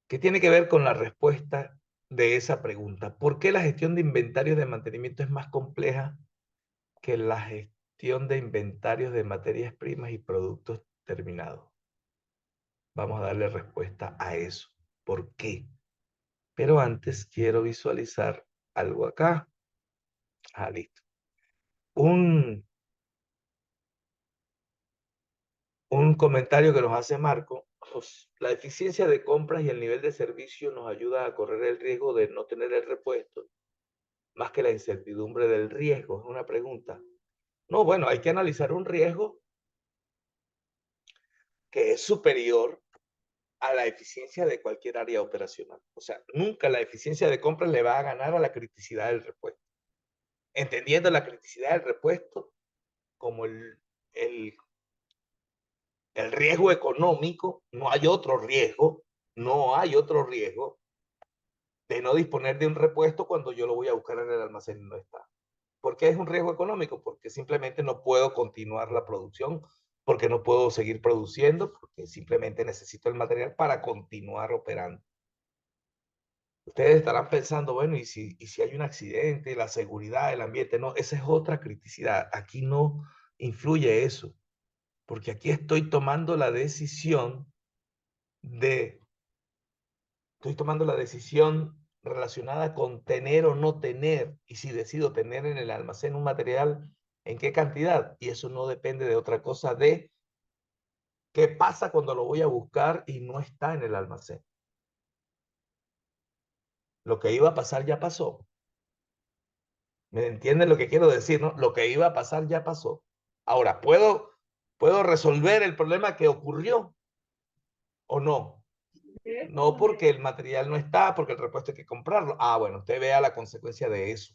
que tiene que ver con la respuesta de esa pregunta. ¿Por qué la gestión de inventarios de mantenimiento es más compleja que la gestión de inventarios de materias primas y productos terminados? Vamos a darle respuesta a eso. ¿Por qué? Pero antes quiero visualizar algo acá. Ah, listo. Un comentario que nos hace Marco. La eficiencia de compras y el nivel de servicio nos ayuda a correr el riesgo de no tener el repuesto, más que la incertidumbre del riesgo. Es una pregunta. No, bueno, hay que analizar un riesgo que es superior a la eficiencia de cualquier área operacional. O sea, nunca la eficiencia de compras le va a ganar a la criticidad del repuesto. Entendiendo la criticidad del repuesto como el riesgo económico, no hay otro riesgo, no hay otro riesgo de no disponer de un repuesto cuando yo lo voy a buscar en el almacén y no está. ¿Por qué es un riesgo económico? Porque simplemente no puedo continuar la producción, porque no puedo seguir produciendo, porque simplemente necesito el material para continuar operando. Ustedes estarán pensando, bueno, ¿y si hay un accidente, la seguridad, el ambiente? No, esa es otra criticidad. Aquí no influye eso, porque aquí estoy tomando la decisión relacionada con tener o no tener, y si decido tener en el almacén un material, ¿en qué cantidad? Y eso no depende de otra cosa de qué pasa cuando lo voy a buscar y no está en el almacén. Lo que iba a pasar ya pasó. ¿Me entienden lo que quiero decir, no? Lo que iba a pasar ya pasó. Ahora, ¿puedo ¿Puedo resolver el problema que ocurrió o no? No porque el material no está, porque el repuesto hay que comprarlo. Ah, bueno, usted vea la consecuencia de eso.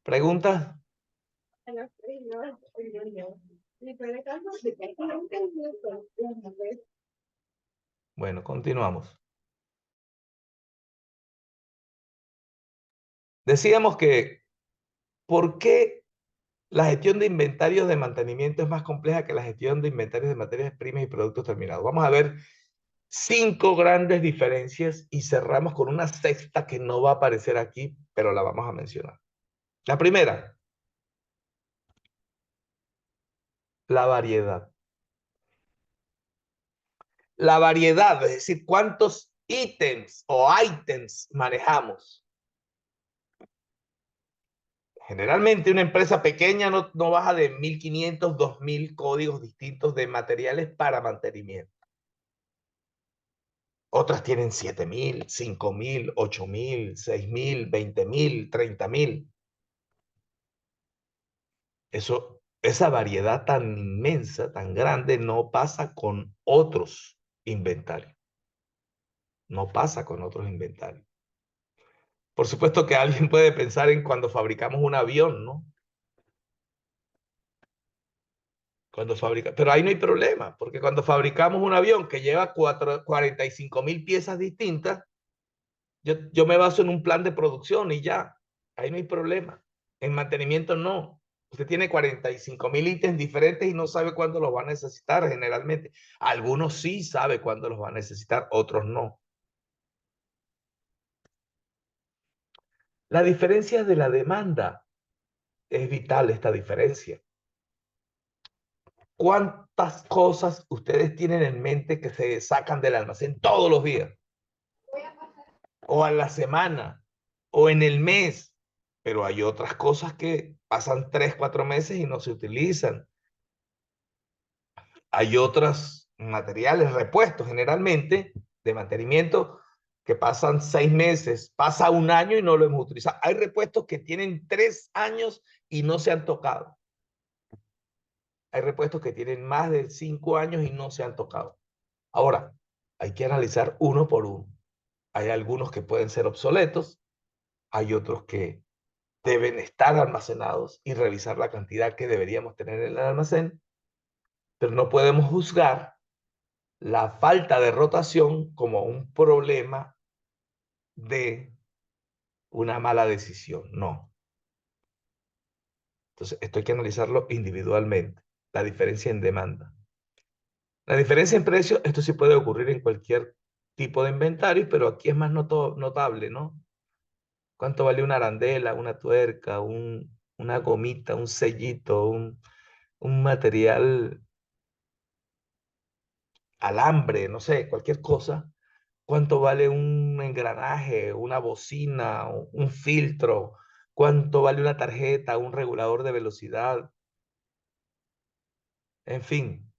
¿Preguntas? Bueno, continuamos. Decíamos que, ¿por qué la gestión de inventarios de mantenimiento es más compleja que la gestión de inventarios de materias primas y productos terminados? Vamos a ver 5 grandes diferencias y cerramos con una sexta que no va a aparecer aquí, pero la vamos a mencionar. La primera, la variedad. La variedad, es decir, cuántos ítems o ítems manejamos. Generalmente una empresa pequeña no baja de 1.500, 2.000 códigos distintos de materiales para mantenimiento. Otras tienen 7.000, 5.000, 8.000, 6.000, 20.000, 30.000. Esa variedad tan inmensa, tan grande, no pasa con otros inventarios. No pasa con otros inventarios. Por supuesto que alguien puede pensar en cuando fabricamos un avión, ¿no? Pero ahí no hay problema, porque cuando fabricamos un avión que lleva 45.000 piezas distintas, yo me baso en un plan de producción y ya, ahí no hay problema. En mantenimiento no. Usted tiene 45.000 ítems diferentes y no sabe cuándo los va a necesitar generalmente. Algunos sí sabe cuándo los va a necesitar, otros no. La diferencia de la demanda es vital, esta diferencia. ¿Cuántas cosas ustedes tienen en mente que se sacan del almacén todos los días? O a la semana, o en el mes. Pero hay otras cosas que pasan 3, 4 meses y no se utilizan. Hay otros materiales repuestos generalmente de mantenimiento que pasan 6 meses, pasa un año y no lo hemos utilizado. Hay repuestos que tienen 3 años y no se han tocado. Hay repuestos que tienen más de 5 años y no se han tocado. Ahora, hay que analizar uno por uno. Hay algunos que pueden ser obsoletos, hay otros que deben estar almacenados y revisar la cantidad que deberíamos tener en el almacén, pero no podemos juzgar la falta de rotación como un problema de una mala decisión. No. Entonces, esto hay que analizarlo individualmente. La diferencia en demanda. La diferencia en precio, esto sí puede ocurrir en cualquier tipo de inventario, pero aquí es más notable, ¿no? ¿Cuánto vale una arandela, una tuerca, una gomita, un sellito, un material, alambre, no sé, cualquier cosa? ¿Cuánto vale un engranaje, una bocina, un filtro? ¿Cuánto vale una tarjeta, un regulador de velocidad? En fin,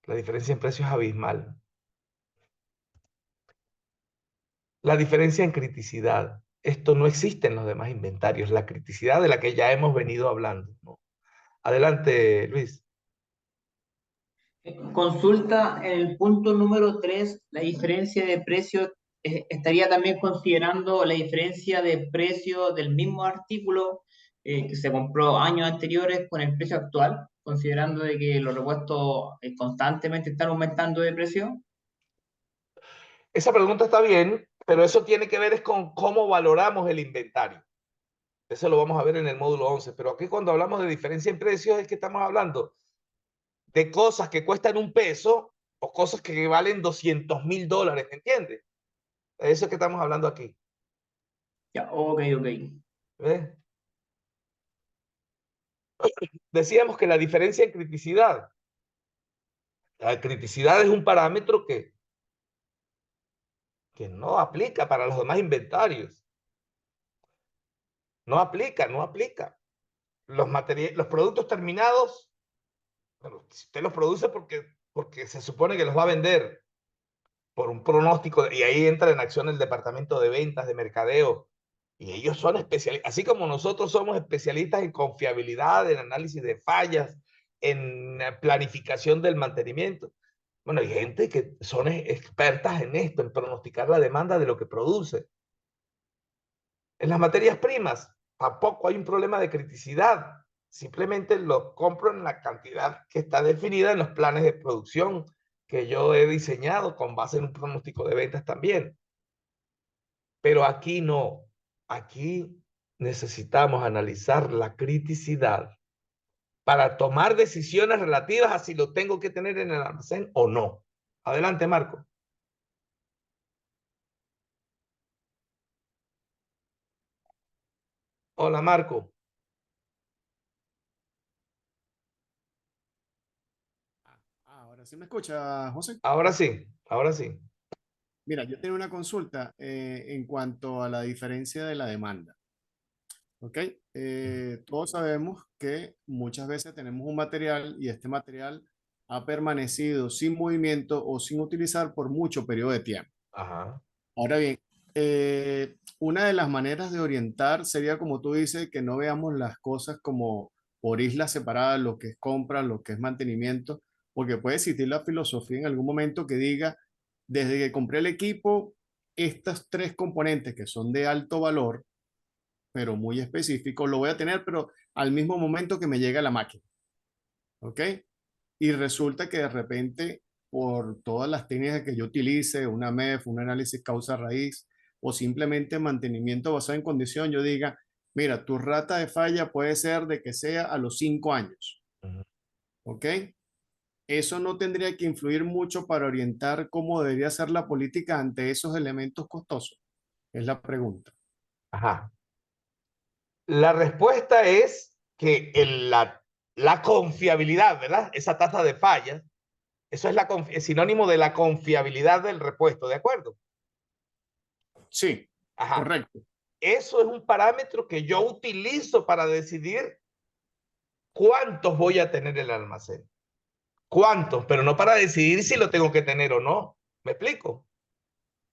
la diferencia en precio es abismal. La diferencia en criticidad. Esto no existe en los demás inventarios. La criticidad de la que ya hemos venido hablando, ¿no? Adelante, Luis.
Consulta en el punto número 3, la diferencia de precio. Estaría también considerando la diferencia de precio del mismo artículo que se compró años anteriores con el precio actual, considerando de que los repuestos constantemente están aumentando de precio.
Esa pregunta está bien, pero eso tiene que ver es con cómo valoramos el inventario. Eso lo vamos a ver en el módulo 11, pero aquí cuando hablamos de diferencia en precios es que estamos hablando de cosas que cuestan $1 o cosas que valen $200.000, ¿me entiendes? De eso es que estamos hablando aquí.
Ya, ok, ok.
¿Ves? Decíamos que la diferencia en criticidad. La criticidad es un parámetro que no aplica para los demás inventarios. No aplica, no aplica. Los productos terminados, bueno, si usted los produce porque se supone que los va a vender por un pronóstico, y ahí entra en acción el departamento de ventas, de mercadeo, Y ellos son especialistas, así como nosotros somos especialistas en confiabilidad, en análisis de fallas, en planificación del mantenimiento. Bueno, hay gente que son expertas en esto, en pronosticar la demanda de lo que produce. En las materias primas tampoco hay un problema de criticidad. Simplemente lo compro en la cantidad que está definida en los planes de producción que yo he diseñado con base en un pronóstico de ventas también. Pero aquí no. Aquí necesitamos analizar la criticidad para tomar decisiones relativas a si lo tengo que tener en el almacén o no. Adelante, Marco. Hola, Marco.
Ahora sí me escucha, José.
Ahora sí, ahora sí.
Mira, yo tengo una consulta en cuanto a la diferencia de la demanda. ¿Ok? Todos sabemos que muchas veces tenemos un material y este material ha permanecido sin movimiento o sin utilizar por mucho periodo de tiempo.
Ajá.
Ahora bien, una de las maneras de orientar sería, como tú dices, que no veamos las cosas como por islas separadas, lo que es compra, lo que es mantenimiento, porque puede existir la filosofía en algún momento que diga, desde que compré el equipo, estos tres componentes que son de alto valor, pero muy específicos, lo voy a tener, pero al mismo momento que me llega la máquina. ¿Ok? Y resulta que de repente, por todas las técnicas que yo utilice, una MEF, un análisis causa-raíz, o simplemente mantenimiento basado en condición, yo diga, mira, tu rata de falla puede ser de que sea a los 5 años.
Ujú.
¿Ok? Eso no tendría que influir mucho para orientar cómo debería ser la política ante esos elementos costosos. Es la pregunta.
Ajá. La respuesta es que la confiabilidad, ¿verdad? Esa tasa de fallas, eso es el sinónimo de la confiabilidad del repuesto, ¿de acuerdo?
Sí,
Ajá.
correcto.
Eso es un parámetro que yo utilizo para decidir cuántos voy a tener en el almacén. ¿Cuántos? Pero no para decidir si lo tengo que tener o no. ¿Me explico?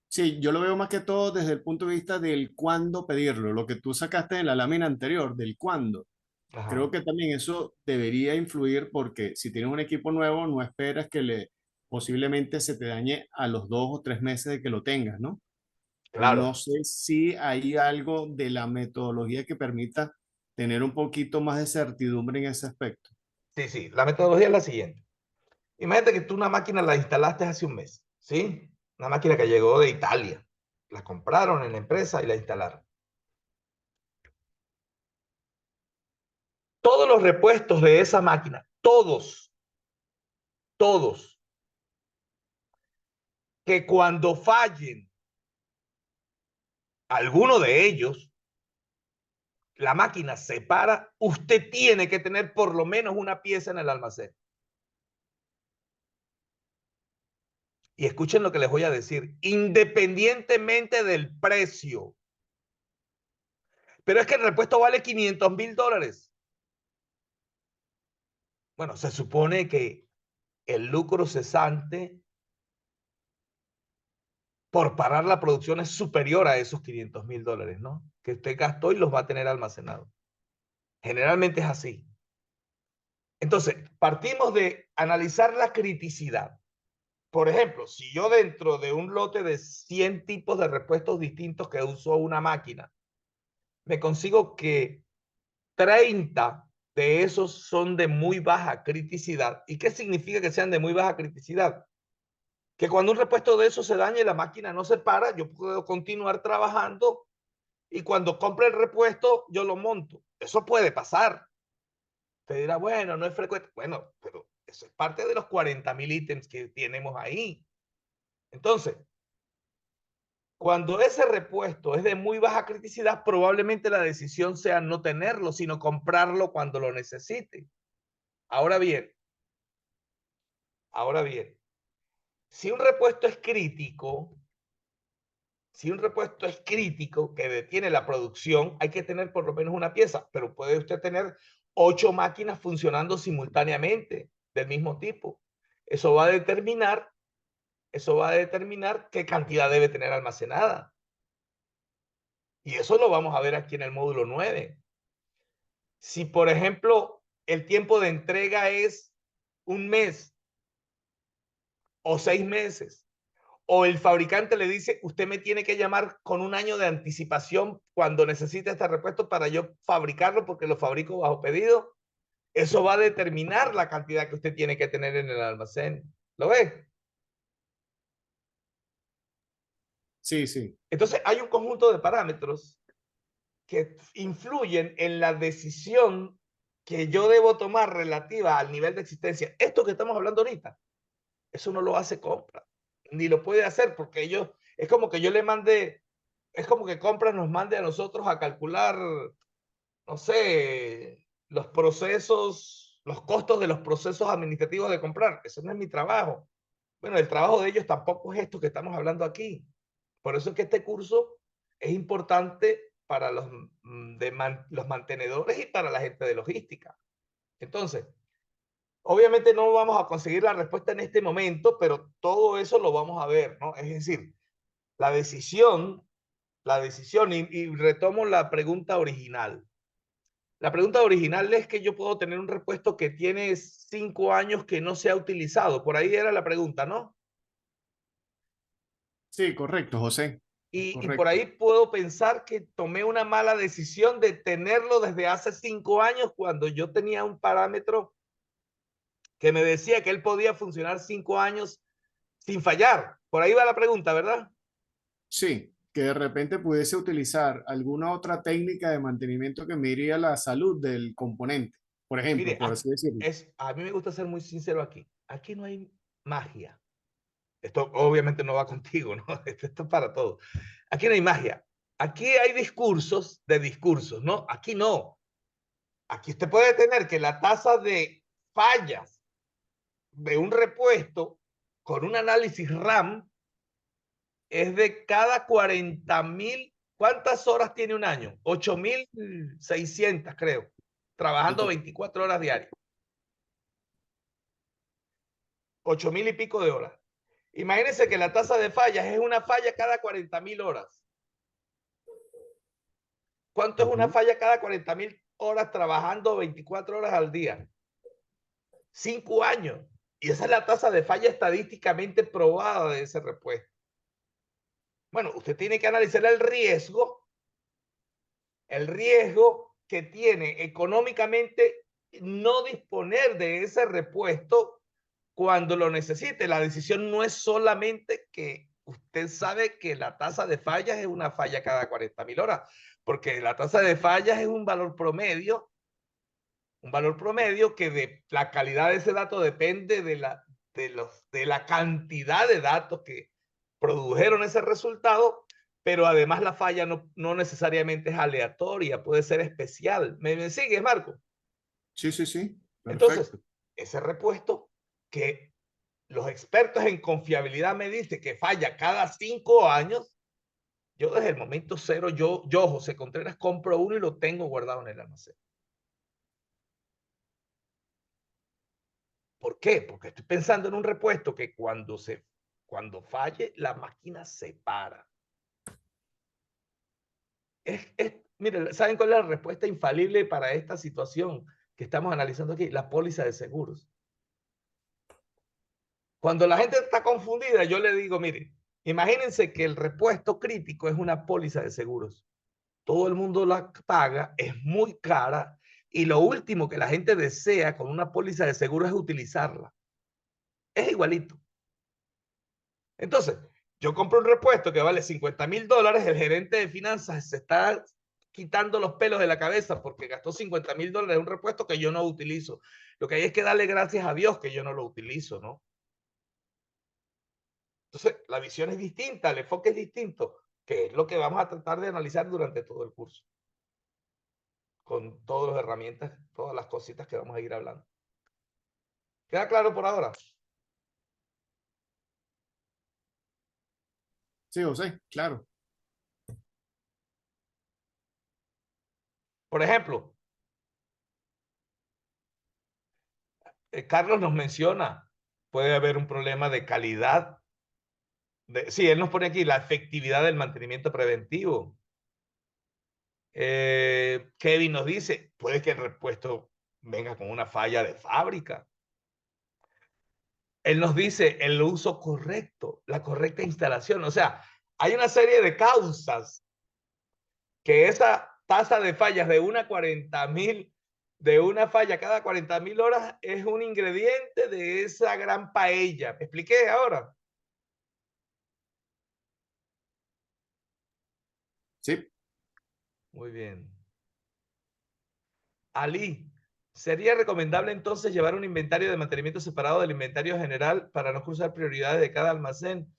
Sí, yo lo veo más que todo desde el punto de vista del cuándo pedirlo, lo que tú sacaste en la lámina anterior, del cuándo.
Ajá.
Creo que también eso debería influir porque si tienes un equipo nuevo, no esperas que posiblemente se te dañe a los 2 o 3 meses de que lo tengas, ¿no? No
Claro.
sé si hay algo de la metodología que permita tener un poquito más de certidumbre en ese aspecto.
Sí, sí. La metodología es la siguiente. Imagínate que tú una máquina la instalaste hace un mes, ¿sí? Una máquina que llegó de Italia. La compraron en la empresa y la instalaron. Todos los repuestos de esa máquina, todos, que cuando fallen alguno de ellos, la máquina se para, usted tiene que tener por lo menos una pieza en el almacén. Y escuchen lo que les voy a decir, independientemente del precio. Pero es que el repuesto vale $500,000. Bueno, se supone que el lucro cesante por parar la producción es superior a esos $500,000, ¿no? Que usted gastó y los va a tener almacenados. Generalmente es así. Entonces, partimos de analizar la criticidad. Por ejemplo, si yo dentro de un lote de 100 tipos de repuestos distintos que uso una máquina, me consigo que 30 de esos son de muy baja criticidad. ¿Y qué significa que sean de muy baja criticidad? Que cuando un repuesto de esos se dañe y la máquina no se para, yo puedo continuar trabajando y cuando compre el repuesto, yo lo monto. Eso puede pasar. Te dirá, bueno, no es frecuente. Bueno, pero eso es parte de los 40,000 ítems que tenemos ahí. Entonces, cuando ese repuesto es de muy baja criticidad, probablemente la decisión sea no tenerlo, sino comprarlo cuando lo necesite. Ahora bien, ahora bien, si un repuesto es crítico, si un repuesto es crítico que detiene la producción, hay que tener por lo menos una pieza, pero puede usted tener 8 máquinas funcionando simultáneamente del mismo tipo. Eso va a determinar, eso va a determinar qué cantidad debe tener almacenada. Y eso lo vamos a ver aquí en el módulo 9. Si, por ejemplo, el tiempo de entrega es un mes o 6 meses, o el fabricante le dice, usted me tiene que llamar con un año de anticipación cuando necesite este repuesto para yo fabricarlo porque lo fabrico bajo pedido, eso va a determinar la cantidad que usted tiene que tener en el almacén. ¿Lo ve?
Sí, sí.
Entonces hay un conjunto de parámetros que influyen en la decisión que yo debo tomar relativa al nivel de existencia. Esto que estamos hablando ahorita, eso no lo hace compra, ni lo puede hacer porque ellos, es como que yo le mande, es como que compra nos mande a nosotros a calcular, no sé, los procesos, los costos de los procesos administrativos de comprar. Eso no es mi trabajo. Bueno, el trabajo de ellos tampoco es esto que estamos hablando aquí. Por eso es que este curso es importante para los mantenedores y para la gente de logística. Entonces, obviamente no vamos a conseguir la respuesta en este momento, pero todo eso lo vamos a ver, ¿no? Es decir, la decisión, y retomo la pregunta original. La pregunta original es que yo puedo tener un repuesto que tiene 5 años que no se ha utilizado. Por ahí era la pregunta, ¿no?
Sí, correcto, José. Es
Y por
correcto.
ahí puedo pensar que tomé una mala decisión de tenerlo desde hace 5 años cuando yo tenía un parámetro que me decía que él podía funcionar 5 años sin fallar. Por ahí va la pregunta, ¿verdad?
Sí, que de repente pudiese utilizar alguna otra técnica de mantenimiento que mediría la salud del componente, por ejemplo,
Mire,
por así decirlo.
a mí me gusta ser muy sincero aquí. Aquí no hay magia. Esto obviamente no va contigo, ¿no? Esto es para todos. Aquí no hay magia. Aquí hay discursos de discursos, ¿no? Aquí no. Aquí usted puede tener que la tasa de fallas de un repuesto con un análisis RAM es de cada 40.000. ¿Cuántas horas tiene un año? 8.600, creo. Trabajando 24 horas diarias. 8.000 y pico de horas. Imagínense que la tasa de fallas es una falla cada 40.000 horas. ¿Cuánto es una falla cada 40.000 horas trabajando 24 horas al día? 5 años. Y esa es la tasa de falla estadísticamente probada de ese repuesto. Bueno, usted tiene que analizar el riesgo que tiene económicamente no disponer de ese repuesto cuando lo necesite. La decisión no es solamente que usted sabe que la tasa de fallas es una falla cada 40.000 horas, porque la tasa de fallas es un valor promedio que de la calidad de ese dato depende de la cantidad de datos que produjeron ese resultado, pero además la falla no necesariamente es aleatoria, puede ser especial. ¿Me sigues, Marco?
Sí, sí, sí,
Entonces,
perfecto.
ese repuesto que los expertos en confiabilidad me dicen que falla cada 5 años, yo desde el momento cero, José Contreras, compro uno y lo tengo guardado en el almacén. ¿Por qué? Porque estoy pensando en un repuesto que cuando falle, la máquina se para. Mire, ¿saben cuál es la respuesta infalible para esta situación que estamos analizando aquí? La póliza de seguros. Cuando la gente está confundida, yo le digo, mire, imagínense que el repuesto crítico es una póliza de seguros. Todo el mundo la paga, es muy cara y lo último que la gente desea con una póliza de seguros es utilizarla. Es igualito. Entonces, yo compro un repuesto que vale $50,000, el gerente de finanzas se está quitando los pelos de la cabeza porque gastó $50,000 en un repuesto que yo no utilizo. Lo que hay es que darle gracias a Dios que yo no lo utilizo, ¿no? Entonces, la visión es distinta, el enfoque es distinto, que es lo que vamos a tratar de analizar durante todo el curso, con todas las herramientas, todas las cositas que vamos a ir hablando. ¿Queda claro por ahora?
Sí, José, claro.
Por ejemplo, Carlos nos menciona, puede haber un problema de calidad. Sí, él nos pone aquí la efectividad del mantenimiento preventivo. Kevin nos dice, puede que el repuesto venga con una falla de fábrica. Él nos dice el uso correcto, la correcta instalación. O sea, hay una serie de causas que esa tasa de fallas de una 40.000, de una falla cada 40.000 horas es un ingrediente de esa gran paella. ¿Me expliqué ahora?
Sí.
Muy bien. Ali, ¿sería recomendable entonces llevar un inventario de mantenimiento separado del inventario general para no cruzar prioridades de cada almacén?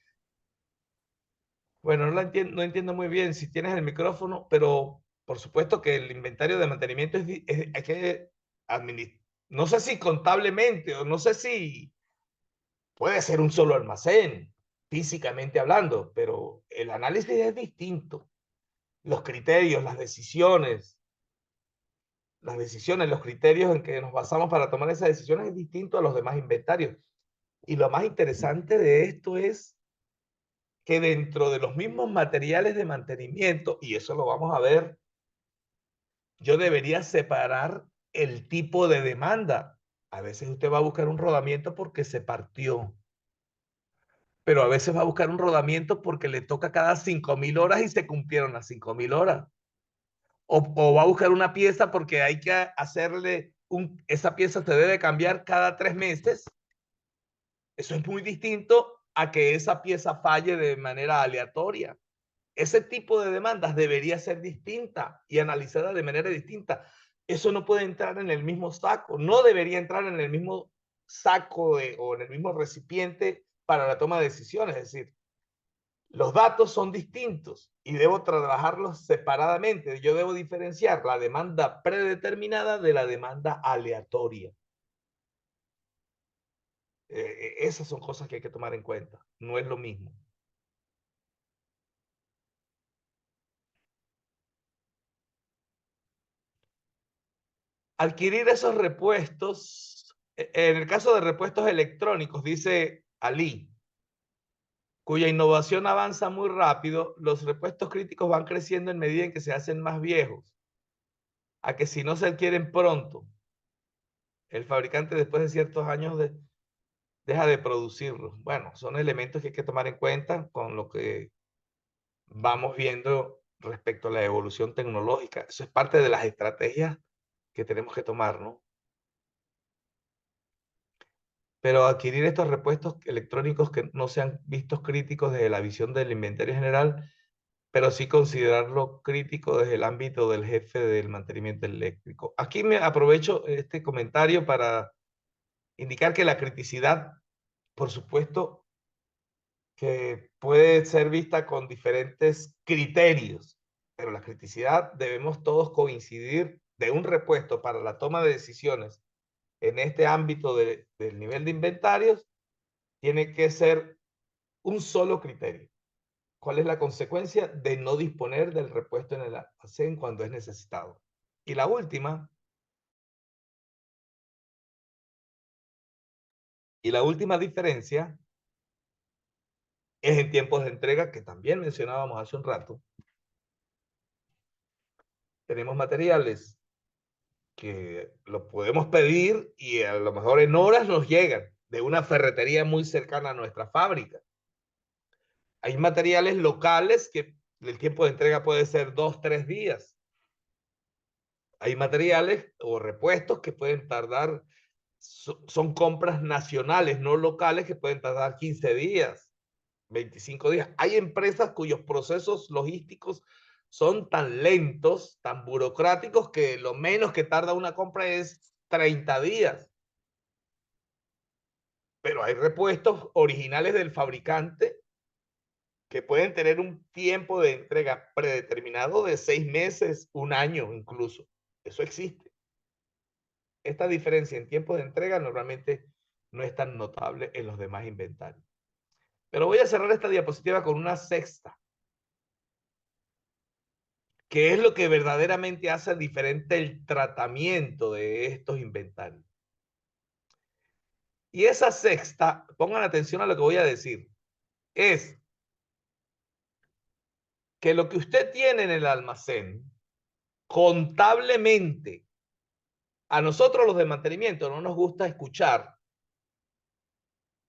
Bueno, no entiendo muy bien si tienes el micrófono, pero por supuesto que el inventario de mantenimiento hay que administrar. No sé si contablemente o no sé si puede ser un solo almacén, físicamente hablando, pero el análisis es distinto. Los criterios, las decisiones, los criterios en que nos basamos para tomar esas decisiones es distinto a los demás inventarios. Y lo más interesante de esto es que dentro de los mismos materiales de mantenimiento, y eso lo vamos a ver, yo debería separar el tipo de demanda. A veces usted va a buscar un rodamiento porque se partió, pero a veces va a buscar un rodamiento porque le toca cada 5.000 horas y se cumplieron las 5.000 horas. O va a buscar una pieza porque hay que hacerle esa pieza se debe cambiar cada 3 meses. Eso es muy distinto a que esa pieza falle de manera aleatoria. Ese tipo de demandas debería ser distinta y analizada de manera distinta. Eso no puede entrar en el mismo saco, no debería entrar en el mismo saco o en el mismo recipiente para la toma de decisiones. Es decir, los datos son distintos y debo trabajarlos separadamente. Yo debo diferenciar la demanda predeterminada de la demanda aleatoria. Esas son cosas que hay que tomar en cuenta. No es lo mismo. Adquirir esos repuestos, en el caso de repuestos electrónicos, dice Ali, cuya innovación avanza muy rápido, los repuestos críticos van creciendo en medida en que se hacen más viejos, a que si no se adquieren pronto, el fabricante después de ciertos años deja de producirlos. Bueno, son elementos que hay que tomar en cuenta con lo que vamos viendo respecto a la evolución tecnológica. Eso es parte de las estrategias que tenemos que tomar, ¿no? Pero adquirir estos repuestos electrónicos que no sean vistos críticos desde la visión del inventario general, pero sí considerarlo crítico desde el ámbito del jefe del mantenimiento eléctrico. Aquí me aprovecho este comentario para indicar que la criticidad, por supuesto, que puede ser vista con diferentes criterios, pero la criticidad debemos todos coincidir de un repuesto para la toma de decisiones en este ámbito del nivel de inventarios, tiene que ser un solo criterio. ¿Cuál es la consecuencia de no disponer del repuesto en el almacén cuando es necesitado? Y la última diferencia es en tiempos de entrega, que también mencionábamos hace un rato. Tenemos materiales que los podemos pedir y a lo mejor en horas nos llegan de una ferretería muy cercana a nuestra fábrica. Hay materiales locales que el tiempo de entrega puede ser 2, 3 días. Hay materiales o repuestos que pueden tardar, son compras nacionales, no locales, que pueden tardar 15 días, 25 días. Hay empresas cuyos procesos logísticos son tan lentos, tan burocráticos, que lo menos que tarda una compra es 30 días. Pero hay repuestos originales del fabricante que pueden tener un tiempo de entrega predeterminado de 6 meses, un año incluso. Eso existe. Esta diferencia en tiempo de entrega normalmente no es tan notable en los demás inventarios. Pero voy a cerrar esta diapositiva con una sexta, que es lo que verdaderamente hace diferente el tratamiento de estos inventarios. Y esa sexta, pongan atención a lo que voy a decir, es que lo que usted tiene en el almacén contablemente, a nosotros los de mantenimiento no nos gusta escuchar,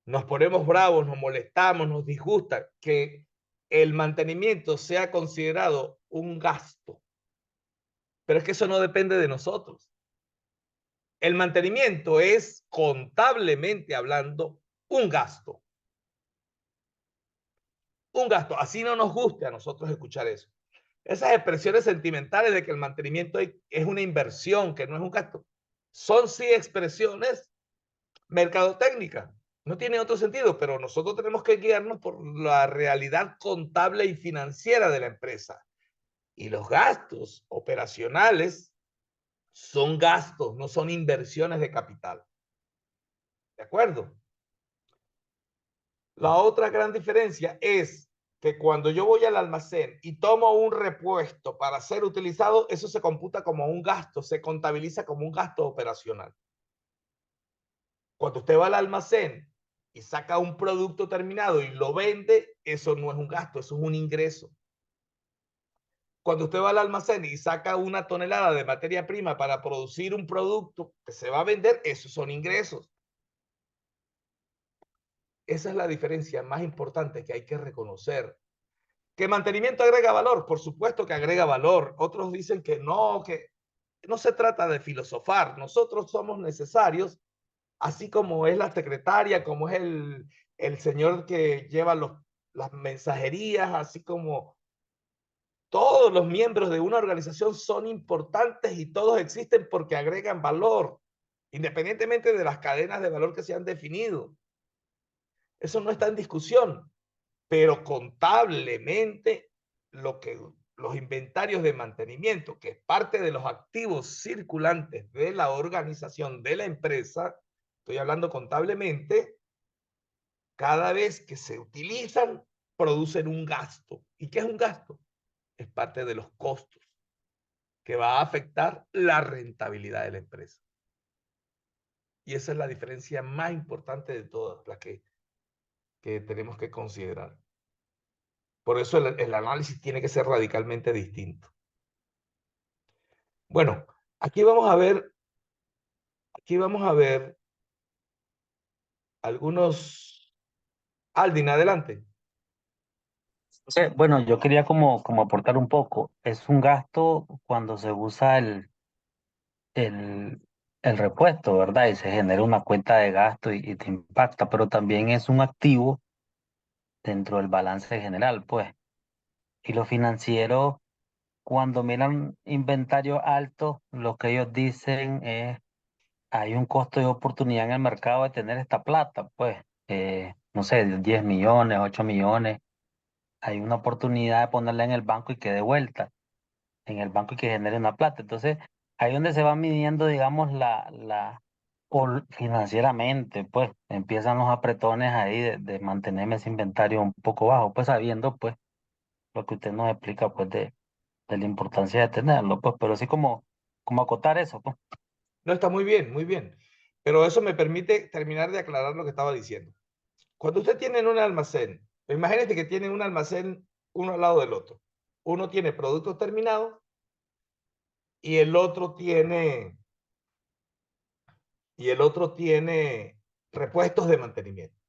nos ponemos bravos, nos molestamos, nos disgusta que el mantenimiento sea considerado un gasto. Pero es que eso no depende de nosotros. El mantenimiento es, contablemente hablando, un gasto. Un gasto. Así no nos guste a nosotros escuchar eso. Esas expresiones sentimentales de que el mantenimiento es una inversión, que no es un gasto, son sí expresiones mercadotécnicas. No tiene otro sentido, pero nosotros tenemos que guiarnos por la realidad contable y financiera de la empresa. Y los gastos operacionales son gastos, no son inversiones de capital. ¿De acuerdo? La otra gran diferencia es que cuando yo voy al almacén y tomo un repuesto para ser utilizado, eso se computa como un gasto, se contabiliza como un gasto operacional. Cuando usted va al almacén y saca un producto terminado y lo vende, eso no es un gasto, eso es un ingreso. Cuando usted va al almacén y saca una tonelada de materia prima para producir un producto que se va a vender, esos son ingresos. Esa es la diferencia más importante que hay que reconocer. ¿Que mantenimiento agrega valor? Por supuesto que agrega valor. Otros dicen que no se trata de filosofar. Nosotros somos necesarios, así como es la secretaria, como es el señor que lleva las mensajerías, así como todos los miembros de una organización son importantes y todos existen porque agregan valor, independientemente de las cadenas de valor que se han definido. Eso no está en discusión, pero contablemente los inventarios de mantenimiento, que es parte de los activos circulantes de la organización, de la empresa, estoy hablando contablemente, cada vez que se utilizan, producen un gasto. ¿Y qué es un gasto? Es parte de los costos que va a afectar la rentabilidad de la empresa. Y esa es la diferencia más importante de todas las que tenemos que considerar. Por eso el análisis tiene que ser radicalmente distinto. Bueno, aquí vamos a ver algunos. Aldin, adelante.
Sí, bueno, yo quería como aportar un poco. Es un gasto cuando se usa el, el repuesto, ¿verdad? Y se genera una cuenta de gasto y te impacta, pero también es un activo dentro del balance general, pues. Y los financieros, cuando miran inventario alto, lo que ellos dicen es, hay un costo de oportunidad en el mercado de tener esta plata, pues, no sé, 10 millones, 8 millones. Hay una oportunidad de ponerla en el banco y que dé vuelta en el banco y que genere una plata. Entonces, ahí donde se va midiendo, digamos, financieramente, pues, empiezan los apretones ahí de mantenerme ese inventario un poco bajo, pues, sabiendo, pues, lo que usted nos explica, pues, de la importancia de tenerlo, pues, pero sí como acotar eso, pues.
No, está muy bien, muy bien. Pero eso me permite terminar de aclarar lo que estaba diciendo. Cuando usted tiene en un almacén, imagínese que tiene un almacén uno al lado del otro. Uno tiene productos terminados y el otro tiene repuestos de mantenimiento.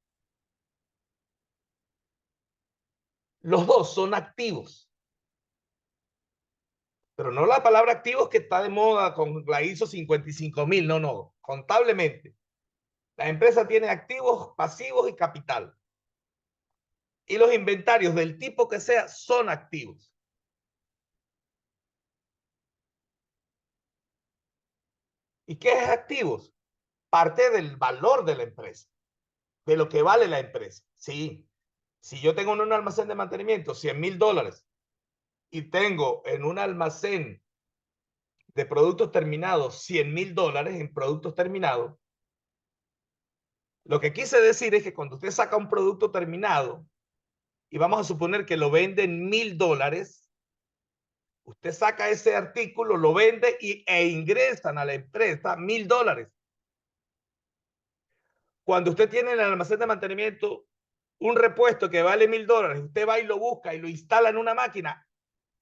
Los dos son activos, pero no la palabra activos que está de moda con la ISO 55000, no, contablemente. La empresa tiene activos, pasivos y capital. Y los inventarios del tipo que sea son activos. ¿Y qué es activos? Parte del valor de la empresa, de lo que vale la empresa. Sí, si yo tengo en un almacén de mantenimiento $100,000 y tengo en un almacén de productos terminados $100,000 en productos terminados, lo que quise decir es que cuando usted saca un producto terminado y vamos a suponer que lo vende en $1,000, usted saca ese artículo, lo vende e ingresan a la empresa $1,000. Cuando usted tiene en el almacén de mantenimiento un repuesto que vale $1,000, usted va y lo busca y lo instala en una máquina,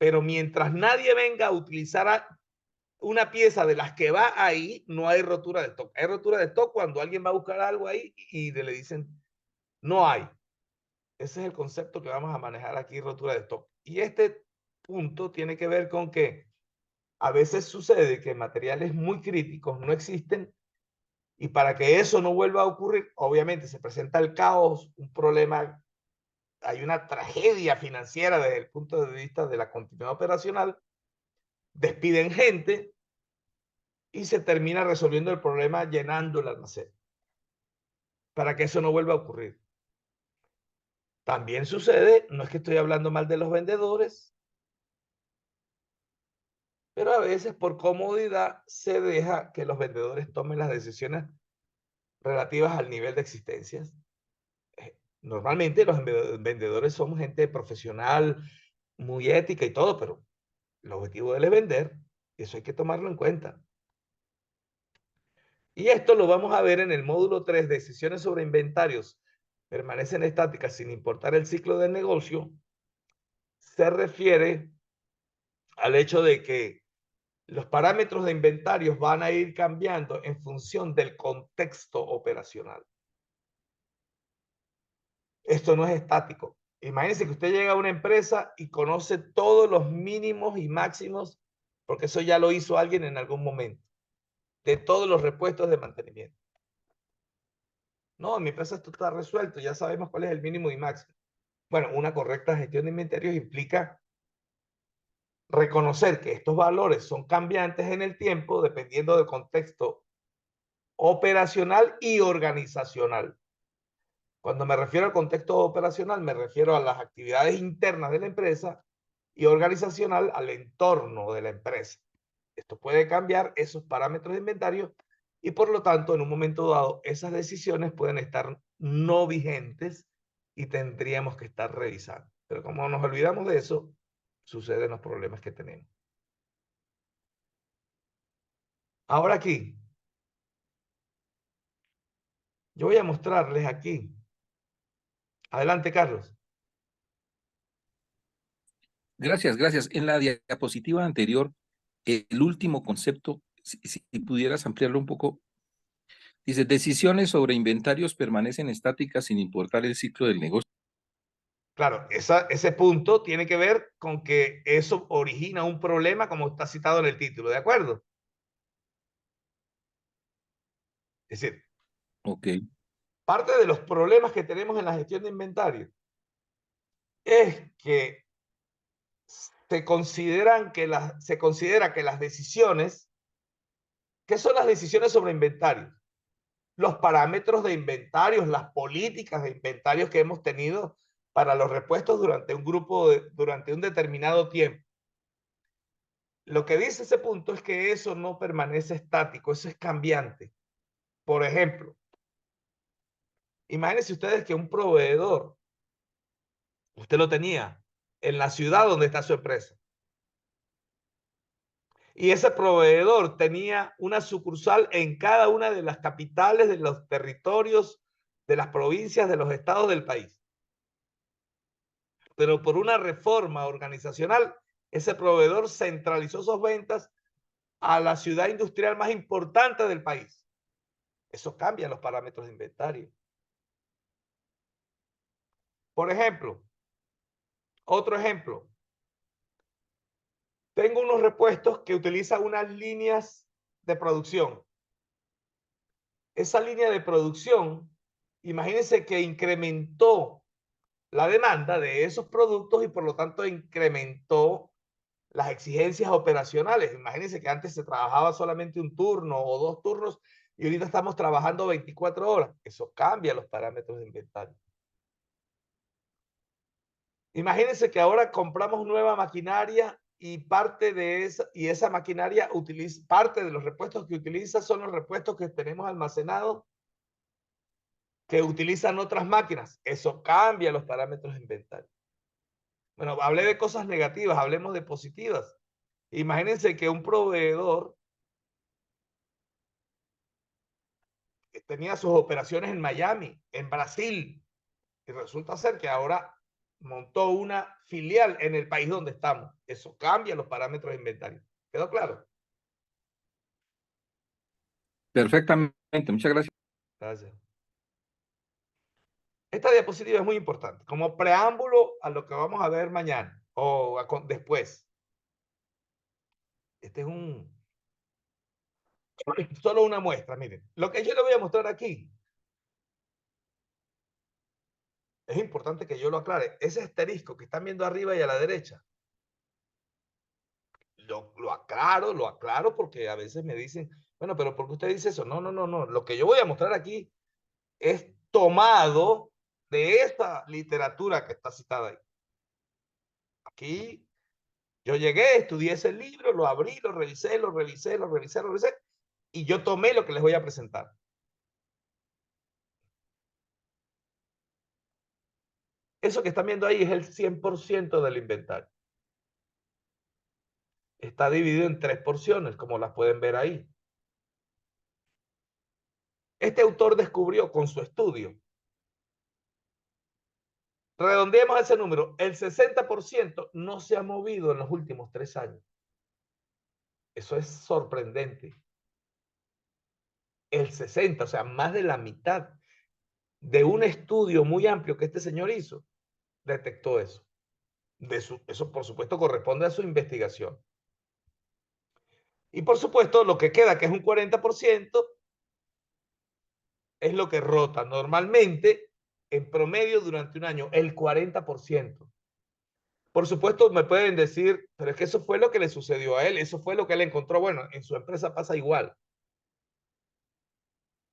Pero mientras nadie venga a utilizar una pieza de las que va ahí, no hay rotura de stock. Hay rotura de stock cuando alguien va a buscar algo ahí y le dicen, no hay. Ese es el concepto que vamos a manejar aquí, rotura de stock. Y este punto tiene que ver con que a veces sucede que materiales muy críticos no existen y para que eso no vuelva a ocurrir, obviamente se presenta el caos, un problema, hay una tragedia financiera desde el punto de vista de la continuidad operacional, despiden gente y se termina resolviendo el problema llenando el almacén para que eso no vuelva a ocurrir. También sucede, no es que estoy hablando mal de los vendedores, pero a veces por comodidad se deja que los vendedores tomen las decisiones relativas al nivel de existencias. Normalmente los vendedores somos gente profesional, muy ética y todo, pero el objetivo de él es vender, y eso hay que tomarlo en cuenta. Y esto lo vamos a ver en el módulo 3, decisiones sobre inventarios permanecen estáticas sin importar el ciclo del negocio. Se refiere al hecho de que los parámetros de inventarios van a ir cambiando en función del contexto operacional. Esto no es estático. Imagínense que usted llega a una empresa y conoce todos los mínimos y máximos, porque eso ya lo hizo alguien en algún momento, de todos los repuestos de mantenimiento. No, en mi empresa esto está resuelto, ya sabemos cuál es el mínimo y máximo. Bueno, una correcta gestión de inventarios implica reconocer que estos valores son cambiantes en el tiempo dependiendo del contexto operacional y organizacional. Cuando me refiero al contexto operacional, me refiero a las actividades internas de la empresa y organizacional al entorno de la empresa. Esto puede cambiar esos parámetros de inventario y por lo tanto, en un momento dado, esas decisiones pueden estar no vigentes y tendríamos que estar revisando. Pero como nos olvidamos de eso, suceden los problemas que tenemos. Ahora aquí, yo voy a mostrarles aquí. Adelante, Carlos.
Gracias, gracias. En la diapositiva anterior, el último concepto, si pudieras ampliarlo un poco, dice, decisiones sobre inventarios permanecen estáticas sin importar el ciclo del negocio.
Claro, ese punto tiene que ver con que eso origina un problema como está citado en el título, ¿de acuerdo? Es decir,
Ok.
parte de los problemas que tenemos en la gestión de inventario es que se considera que las decisiones, ¿qué son las decisiones sobre inventario? Los parámetros de inventarios, las políticas de inventarios que hemos tenido para los repuestos durante durante un determinado tiempo. Lo que dice ese punto es que eso no permanece estático, eso es cambiante. Por ejemplo, imagínense ustedes que un proveedor, usted lo tenía en la ciudad donde está su empresa. Y ese proveedor tenía una sucursal en cada una de las capitales de los territorios, de las provincias, de los estados del país. Pero por una reforma organizacional, ese proveedor centralizó sus ventas a la ciudad industrial más importante del país. Eso cambia los parámetros de inventario. Por ejemplo, otro ejemplo. Tengo unos repuestos que utilizan unas líneas de producción. Esa línea de producción, imagínense que incrementó la demanda de esos productos y por lo tanto incrementó las exigencias operacionales. Imagínense que antes se trabajaba solamente un turno o dos turnos y ahorita estamos trabajando 24 horas. Eso cambia los parámetros de inventario. Imagínense que ahora compramos nueva maquinaria y parte de esa maquinaria utiliza, parte de los repuestos que utiliza son los repuestos que tenemos almacenados que utilizan otras máquinas. Eso cambia los parámetros de inventario. Bueno, hablé de cosas negativas, hablemos de positivas. Imagínense que un proveedor tenía sus operaciones en Miami, en Brasil, y resulta ser que ahora montó una filial en el país donde estamos. Eso cambia los parámetros de inventario. ¿Quedó claro?
Perfectamente, muchas gracias.
Gracias. Esta diapositiva es muy importante, como preámbulo a lo que vamos a ver mañana o después. Este es solo una muestra, miren. Lo que yo le voy a mostrar aquí es importante que yo lo aclare. Ese asterisco que están viendo arriba y a la derecha, lo aclaro porque a veces me dicen, bueno, pero ¿por qué usted dice eso? No, no, no, no. Lo que yo voy a mostrar aquí es tomado de esta literatura que está citada ahí. Aquí yo llegué, estudié ese libro, lo abrí, lo revisé, y yo tomé lo que les voy a presentar. Eso que están viendo ahí es el 100% del inventario. Está dividido en 3 porciones, como las pueden ver ahí. Este autor descubrió con su estudio, redondeemos ese número, el 60% no se ha movido en los últimos 3 años. Eso es sorprendente. El 60, o sea, más de la mitad de un estudio muy amplio que este señor hizo, detectó eso. Eso, por supuesto, corresponde a su investigación. Y, por supuesto, lo que queda, que es un 40%, es lo que rota normalmente, en promedio, durante un año, el 40%. Por supuesto, me pueden decir, pero es que eso fue lo que le sucedió a él, eso fue lo que él encontró. Bueno, en su empresa pasa igual.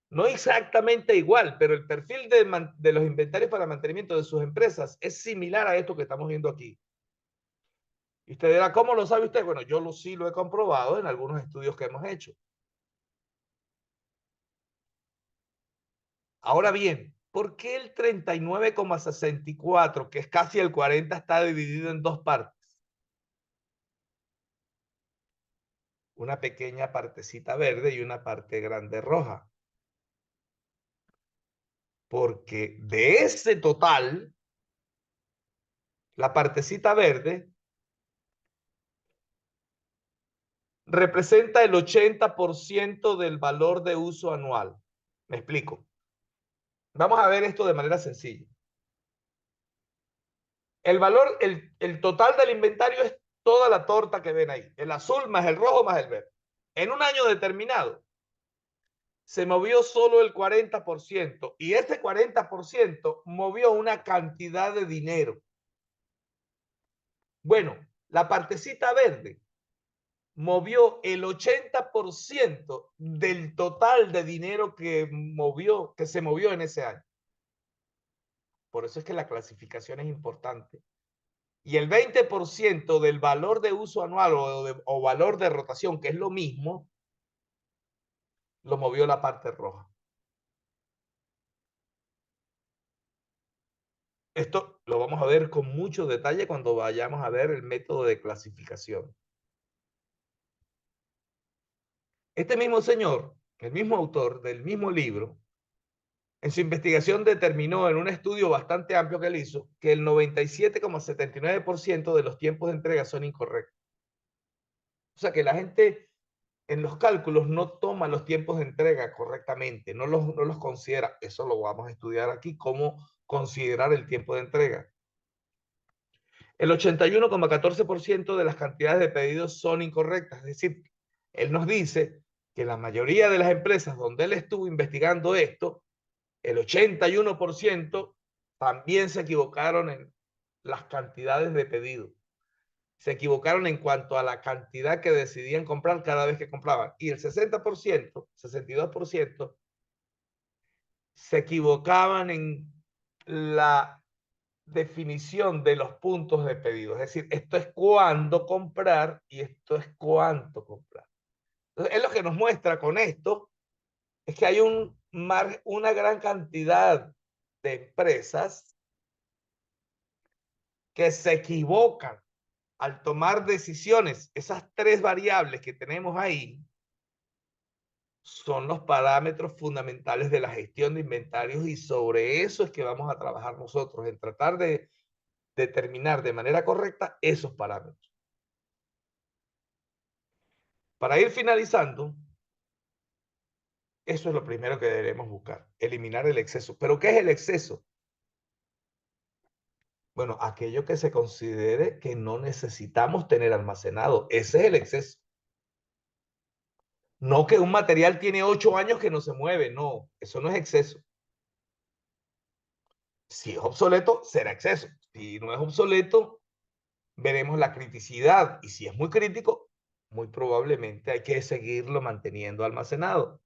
No exactamente igual, pero el perfil de los inventarios para mantenimiento de sus empresas es similar a esto que estamos viendo aquí. Y usted dirá, ¿cómo lo sabe usted? Bueno, yo sí lo he comprobado en algunos estudios que hemos hecho. Ahora bien, ¿por qué el 39,64, que es casi el 40, está dividido en dos partes? Una pequeña partecita verde y una parte grande roja. Porque de ese total, la partecita verde representa el 80% del valor de uso anual. Me explico. Vamos a ver esto de manera sencilla. El valor, el total del inventario es toda la torta que ven ahí. El azul más el rojo más el verde. En un año determinado, se movió solo el 40% y ese 40% movió una cantidad de dinero. Bueno, la partecita verde movió el 80% del total de dinero que se movió en ese año. Por eso es que la clasificación es importante. Y el 20% del valor de uso anual o valor de rotación, que es lo mismo, lo movió la parte roja. Esto lo vamos a ver con mucho detalle cuando vayamos a ver el método de clasificación. Este mismo señor, el mismo autor del mismo libro, en su investigación determinó en un estudio bastante amplio que él hizo que el 97,79% de los tiempos de entrega son incorrectos. O sea que la gente en los cálculos no toma los tiempos de entrega correctamente, no los considera. Eso lo vamos a estudiar aquí, cómo considerar el tiempo de entrega. El 81,14% de las cantidades de pedidos son incorrectas. Es decir, él nos dice que la mayoría de las empresas donde él estuvo investigando esto, el 81% también se equivocaron en las cantidades de pedidos. Se equivocaron en cuanto a la cantidad que decidían comprar cada vez que compraban. Y el 60%, 62%, se equivocaban en la definición de los puntos de pedido. Es decir, esto es cuándo comprar y esto es cuánto comprar. Entonces, es lo que nos muestra con esto, es que hay una gran cantidad de empresas que se equivocan al tomar decisiones. Esas tres variables que tenemos ahí son los parámetros fundamentales de la gestión de inventarios y sobre eso es que vamos a trabajar nosotros, en tratar de determinar de manera correcta esos parámetros. Para ir finalizando, eso es lo primero que debemos buscar, eliminar el exceso. ¿Pero qué es el exceso? Bueno, aquello que se considere que no necesitamos tener almacenado. Ese es el exceso. No que un material tiene 8 años que no se mueve, no, eso no es exceso. Si es obsoleto, será exceso. Si no es obsoleto, veremos la criticidad. Y si es muy crítico, muy probablemente hay que seguirlo manteniendo almacenado.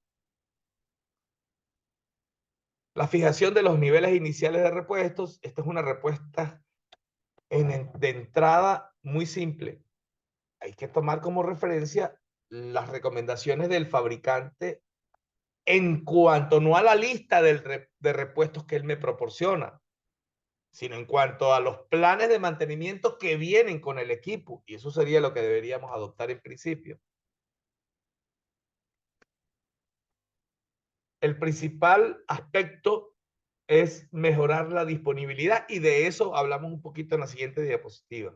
La fijación de los niveles iniciales de repuestos. Esta es una respuesta de entrada muy simple. Hay que tomar como referencia las recomendaciones del fabricante en cuanto no a la lista de repuestos que él me proporciona, sino en cuanto a los planes de mantenimiento que vienen con el equipo. Y eso sería lo que deberíamos adoptar en principio. El principal aspecto es mejorar la disponibilidad y de eso hablamos un poquito en la siguiente diapositiva.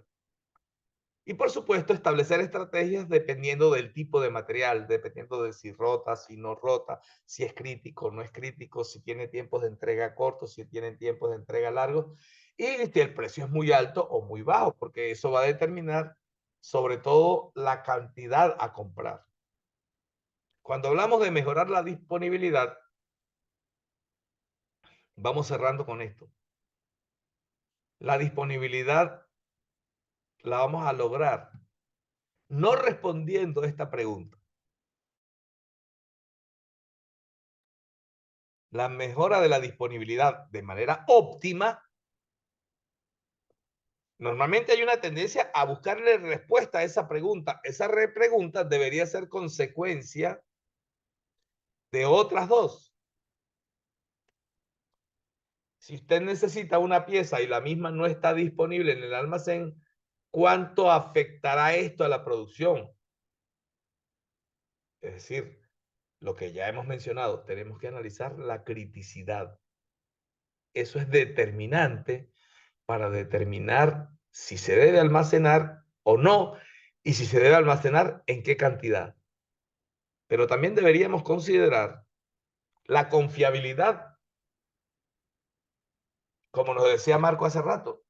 Y por supuesto, establecer estrategias dependiendo del tipo de material, dependiendo de si rota, si no rota, si es crítico, no es crítico, si tiene tiempos de entrega cortos, si tienen tiempos de entrega largos, y si el precio es muy alto o muy bajo, porque eso va a determinar sobre todo la cantidad a comprar. Cuando hablamos de mejorar la disponibilidad, vamos cerrando con esto. La disponibilidad la vamos a lograr no respondiendo a esta pregunta. La mejora de la disponibilidad de manera óptima, normalmente hay una tendencia a buscarle respuesta a esa pregunta. Esa pregunta debería ser consecuencia de otras dos. Si usted necesita una pieza y la misma no está disponible en el almacén, ¿cuánto afectará esto a la producción? Es decir, lo que ya hemos mencionado, tenemos que analizar la criticidad. Eso es determinante para determinar si se debe almacenar o no, y si se debe almacenar, en qué cantidad. Pero también deberíamos considerar la confiabilidad, como nos decía Marco hace rato.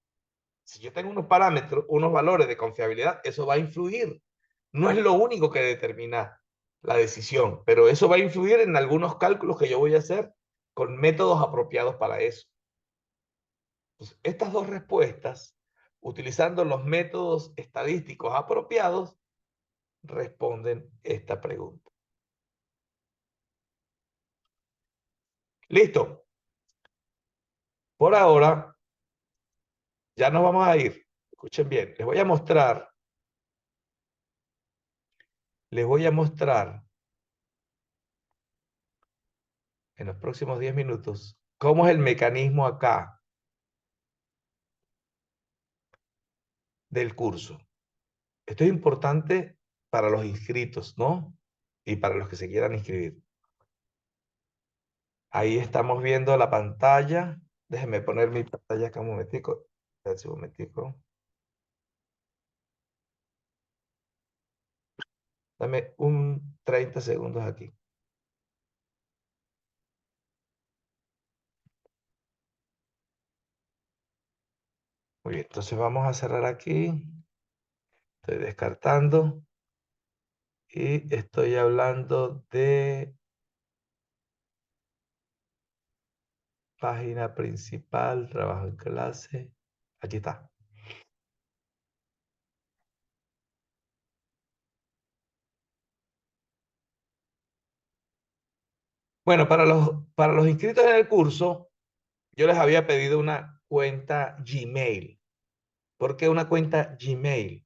Si yo tengo unos parámetros, unos valores de confiabilidad, eso va a influir. No es lo único que determina la decisión, pero eso va a influir en algunos cálculos que yo voy a hacer con métodos apropiados para eso. Entonces, estas dos respuestas, utilizando los métodos estadísticos apropiados, responden esta pregunta. Listo. Por ahora, ya nos vamos a ir. Escuchen bien, les voy a mostrar en los próximos 10 minutos cómo es el mecanismo acá del curso. Esto es importante para los inscritos, ¿no? Y para los que se quieran inscribir. Ahí estamos viendo la pantalla. Déjenme poner mi pantalla acá un momentico. Un momentico. Dame un 30 segundos aquí. Muy bien, entonces vamos a cerrar aquí. Estoy descartando. Y estoy hablando de página principal, trabajo en clase. Aquí está. Bueno, para los inscritos en el curso, yo les había pedido una cuenta Gmail. ¿Por qué una cuenta Gmail?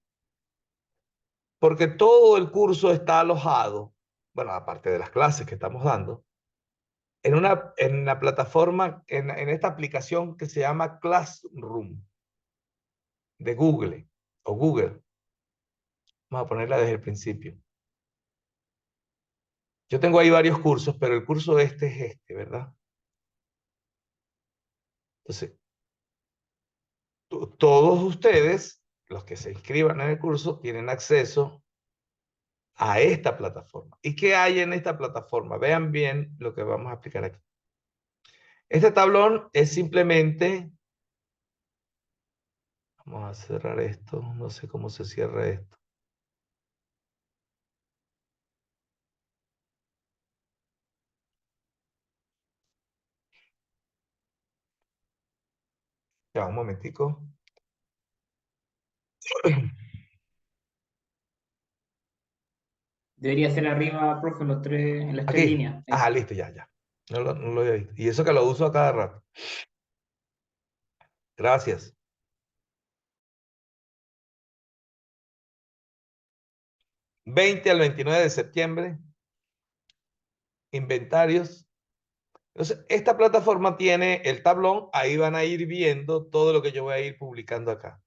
Porque todo el curso está alojado, bueno, aparte de las clases que estamos dando, en la plataforma, en esta aplicación que se llama Classroom de Google o Google. Vamos a ponerla desde el principio. Yo tengo ahí varios cursos, pero el curso este es este, ¿verdad? Entonces, todos ustedes, los que se inscriban en el curso, tienen acceso a esta plataforma. ¿Y qué hay en esta plataforma? Vean bien lo que vamos a explicar aquí. Este tablón es simplemente, vamos a cerrar esto, no sé cómo se cierra esto. Ya, un momentico.
Debería ser arriba, profe, en las tres
Aquí.
líneas.
Ah, listo, ya, ya. No lo había visto. Y eso que lo uso a cada rato. Gracias. ...20 al 29 de septiembre... ...inventarios... Entonces, esta plataforma tiene el tablón... ...ahí van a ir viendo... ...todo lo que yo voy a ir publicando acá.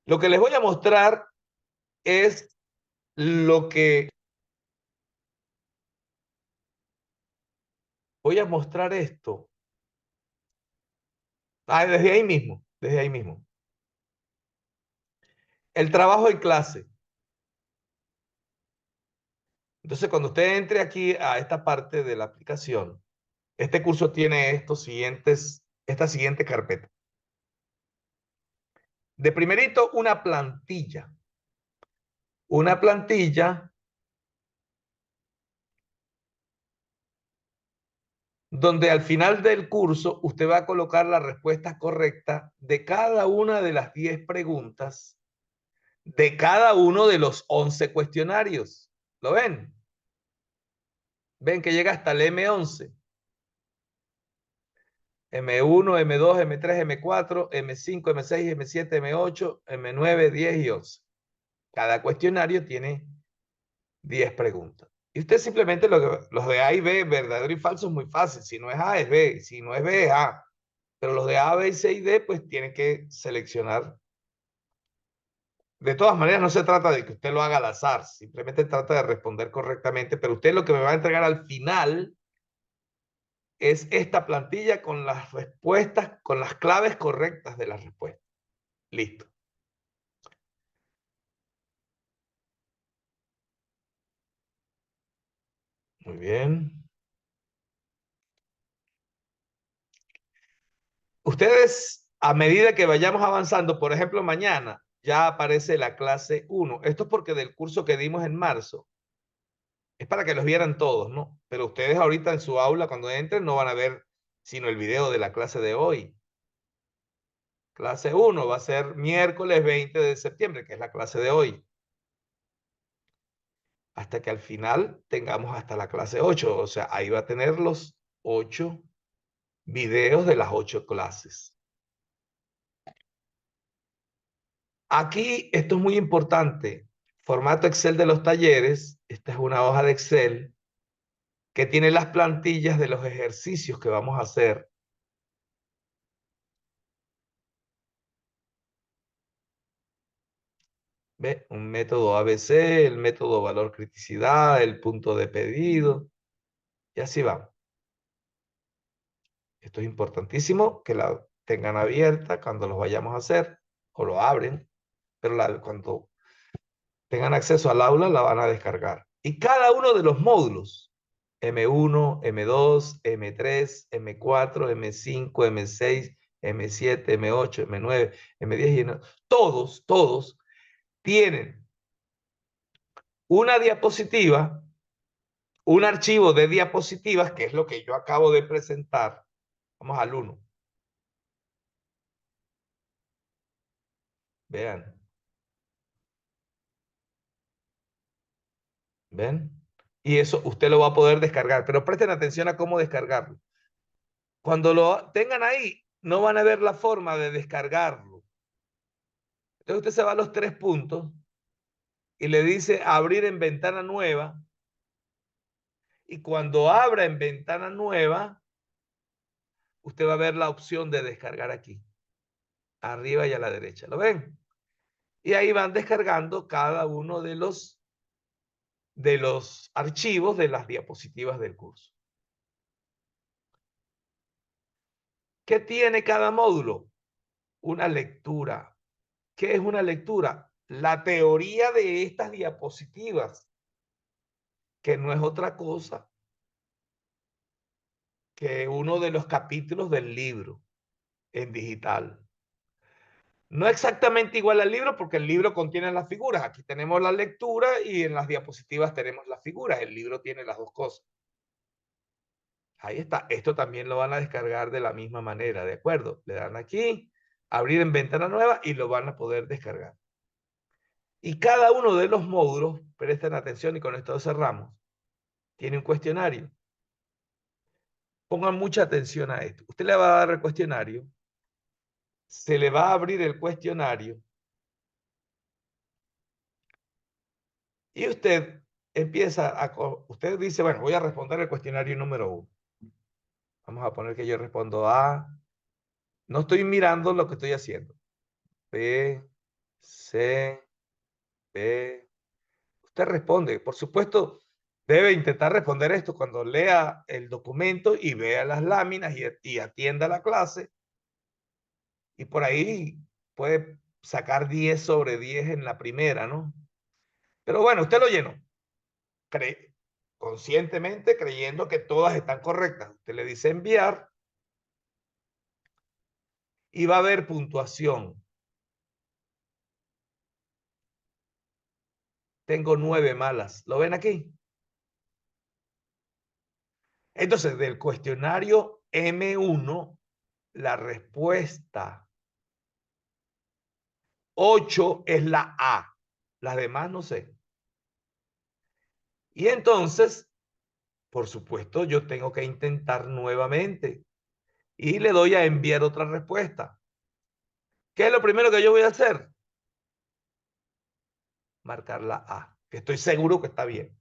Lo que les voy a mostrar... ...es lo que... voy a mostrar esto... Ah, desde ahí mismo... ...desde ahí mismo... ...el trabajo en clase... Entonces, cuando usted entre aquí a esta parte de la aplicación, este curso tiene esta siguiente carpeta. De primerito, una plantilla. Una plantilla donde al final del curso usted va a colocar la respuesta correcta de cada una de las 10 preguntas de cada uno de los 11 cuestionarios. ¿Lo ven? Ven que llega hasta el M11. M1, M2, M3, M4, M5, M6, M7, M8, M9, 10 y 11. Cada cuestionario tiene 10 preguntas. Y usted simplemente los de A y B, verdadero y falso, es muy fácil. Si no es A, es B. Si no es B, es A. Pero los de A, B, C y D, pues tiene que seleccionar. De todas maneras, no se trata de que usted lo haga al azar. Simplemente trata de responder correctamente. Pero usted lo que me va a entregar al final es esta plantilla con las respuestas, con las claves correctas de las respuestas. Listo. Muy bien. Ustedes, a medida que vayamos avanzando, por ejemplo, mañana ya aparece la clase 1. Esto es porque del curso que dimos en marzo, es para que los vieran todos, ¿no? Pero ustedes ahorita en su aula, cuando entren, no van a ver sino el video de la clase de hoy. Clase 1 va a ser miércoles 20 de septiembre, que es la clase de hoy. Hasta que al final tengamos hasta la clase 8. O sea, ahí va a tener los 8 videos de las 8 clases. Aquí, esto es muy importante. Formato Excel de los talleres. Esta es una hoja de Excel que tiene las plantillas de los ejercicios que vamos a hacer. ¿Ve? Un método ABC, el método valor criticidad, el punto de pedido. Y así va. Esto es importantísimo que la tengan abierta cuando los vayamos a hacer o lo abren. Pero cuando tengan acceso al aula la van a descargar. Y cada uno de los módulos, M1, M2, M3, M4, M5, M6, M7, M8, M9, M10 y todos tienen una diapositiva, un archivo de diapositivas, que es lo que yo acabo de presentar. Vamos al 1. Vean. ¿Ven? Y eso usted lo va a poder descargar, pero presten atención a cómo descargarlo. Cuando lo tengan ahí, no van a ver la forma de descargarlo. Entonces usted se va a los 3 puntos y le dice abrir en ventana nueva. Y cuando abra en ventana nueva, usted va a ver la opción de descargar aquí, arriba y a la derecha. ¿Lo ven? Y ahí van descargando cada uno de los archivos de las diapositivas del curso. ¿Qué tiene cada módulo? Una lectura. ¿Qué es una lectura? La teoría de estas diapositivas, que no es otra cosa que uno de los capítulos del libro en digital. No exactamente igual al libro, porque el libro contiene las figuras. Aquí tenemos la lectura y en las diapositivas tenemos las figuras. El libro tiene las dos cosas. Ahí está. Esto también lo van a descargar de la misma manera, ¿de acuerdo? Le dan aquí, abrir en ventana nueva y lo van a poder descargar. Y cada uno de los módulos, presten atención y con esto cerramos, tiene un cuestionario. Pongan mucha atención a esto. Usted le va a dar el cuestionario, se le va a abrir el cuestionario y usted empieza usted dice, bueno, voy a responder el cuestionario número 1. Vamos a poner que yo respondo A. No estoy mirando lo que estoy haciendo. B, C, B. Usted responde. Por supuesto, debe intentar responder esto cuando lea el documento y vea las láminas y atienda la clase. Y por ahí puede sacar 10 sobre 10 en la primera, ¿no? Pero bueno, usted lo llenó. Conscientemente creyendo que todas están correctas. Usted le dice enviar y va a haber puntuación. Tengo 9 malas. ¿Lo ven aquí? Entonces, del cuestionario M1, la respuesta 8 es la A. Las demás no sé. Y entonces, por supuesto, yo tengo que intentar nuevamente. Y le doy a enviar otra respuesta. ¿Qué es lo primero que yo voy a hacer? Marcar la A, que estoy seguro que está bien.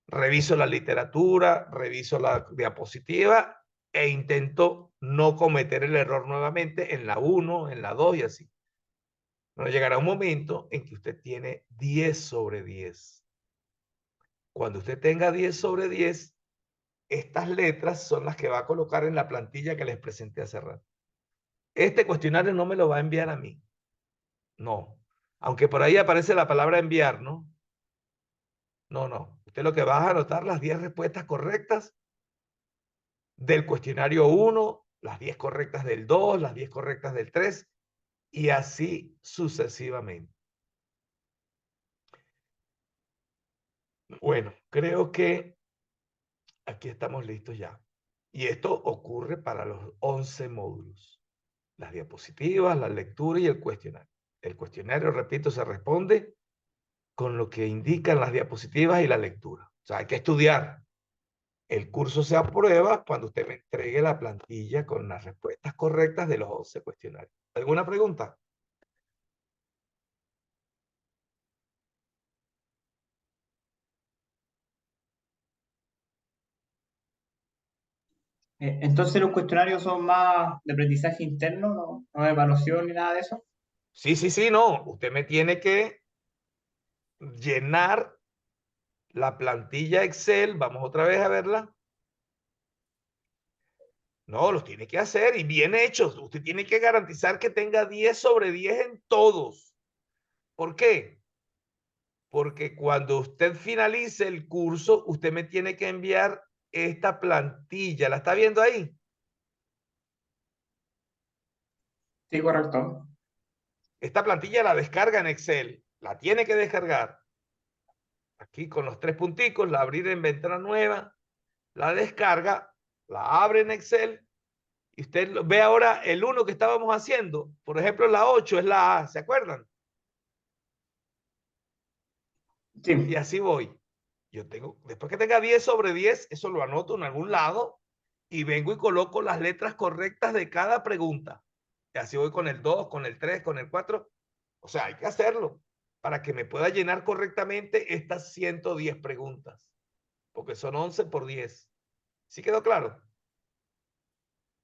Reviso la literatura, reviso la diapositiva e intento no cometer el error nuevamente en la 1, en la 2 y así. Pero llegará un momento en que usted tiene 10 sobre 10. Cuando usted tenga 10 sobre 10, estas letras son las que va a colocar en la plantilla que les presenté hace rato. Este cuestionario no me lo va a enviar a mí. No. Aunque por ahí aparece la palabra enviar, ¿no? No, no. Usted lo que va a anotar las 10 respuestas correctas del cuestionario 1, las 10 correctas del 2, las 10 correctas del 3 y así sucesivamente. Bueno, creo que aquí estamos listos ya. Y esto ocurre para los 11 módulos. Las diapositivas, la lectura y el cuestionario. El cuestionario, repito, se responde con lo que indican las diapositivas y la lectura. O sea, hay que estudiar. El curso se aprueba cuando usted me entregue la plantilla con las respuestas correctas de los 11 cuestionarios. ¿Alguna pregunta?
Entonces los cuestionarios son más de aprendizaje interno, no de evaluación ni nada de eso.
Sí, sí, sí, no. Usted me tiene que llenar la plantilla Excel. Vamos otra vez a verla. No, los tiene que hacer y bien hechos. Usted tiene que garantizar que tenga 10 sobre 10 en todos. ¿Por qué? Porque cuando usted finalice el curso, usted me tiene que enviar esta plantilla. ¿La está viendo ahí?
Sí, correcto.
Esta plantilla la descarga en Excel. La tiene que descargar. Aquí con los 3 punticos, la abrir en ventana nueva, la descarga, la abre en Excel. Y usted ve ahora el 1 que estábamos haciendo. Por ejemplo, la 8 es la A. ¿Se acuerdan? Y
Sí.
así voy. Yo tengo, después que tenga 10 sobre 10, eso lo anoto en algún lado y vengo y coloco las letras correctas de cada pregunta. Y así voy con el 2, con el 3, con el 4. O sea, hay que hacerlo para que me pueda llenar correctamente estas 110 preguntas, porque son 11 por 10. ¿Sí quedó claro?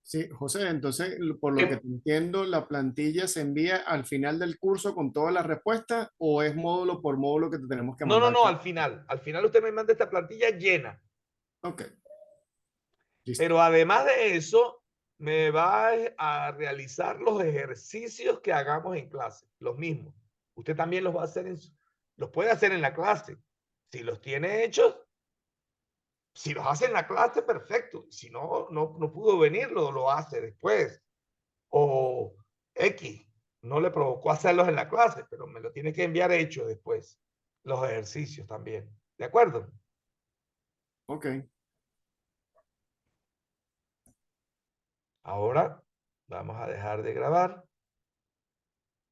Sí, José, entonces, por lo que
Sí.
te entiendo, ¿la plantilla se envía al final del curso con todas las respuestas o es módulo por módulo que te tenemos que
No, no,
mandar?
no, al final. Al final usted me manda esta plantilla llena.
Ok, listo.
Pero además de eso, me va a realizar los ejercicios que hagamos en clase, los mismos. Usted también los va a hacer los puede hacer en la clase. Si los tiene hechos, si los hace en la clase, perfecto. Si no, no pudo venir, lo hace después. O X, no le provocó hacerlos en la clase, pero me lo tiene que enviar hecho después. Los ejercicios también. ¿De acuerdo?
Ok.
Ahora vamos a dejar de grabar.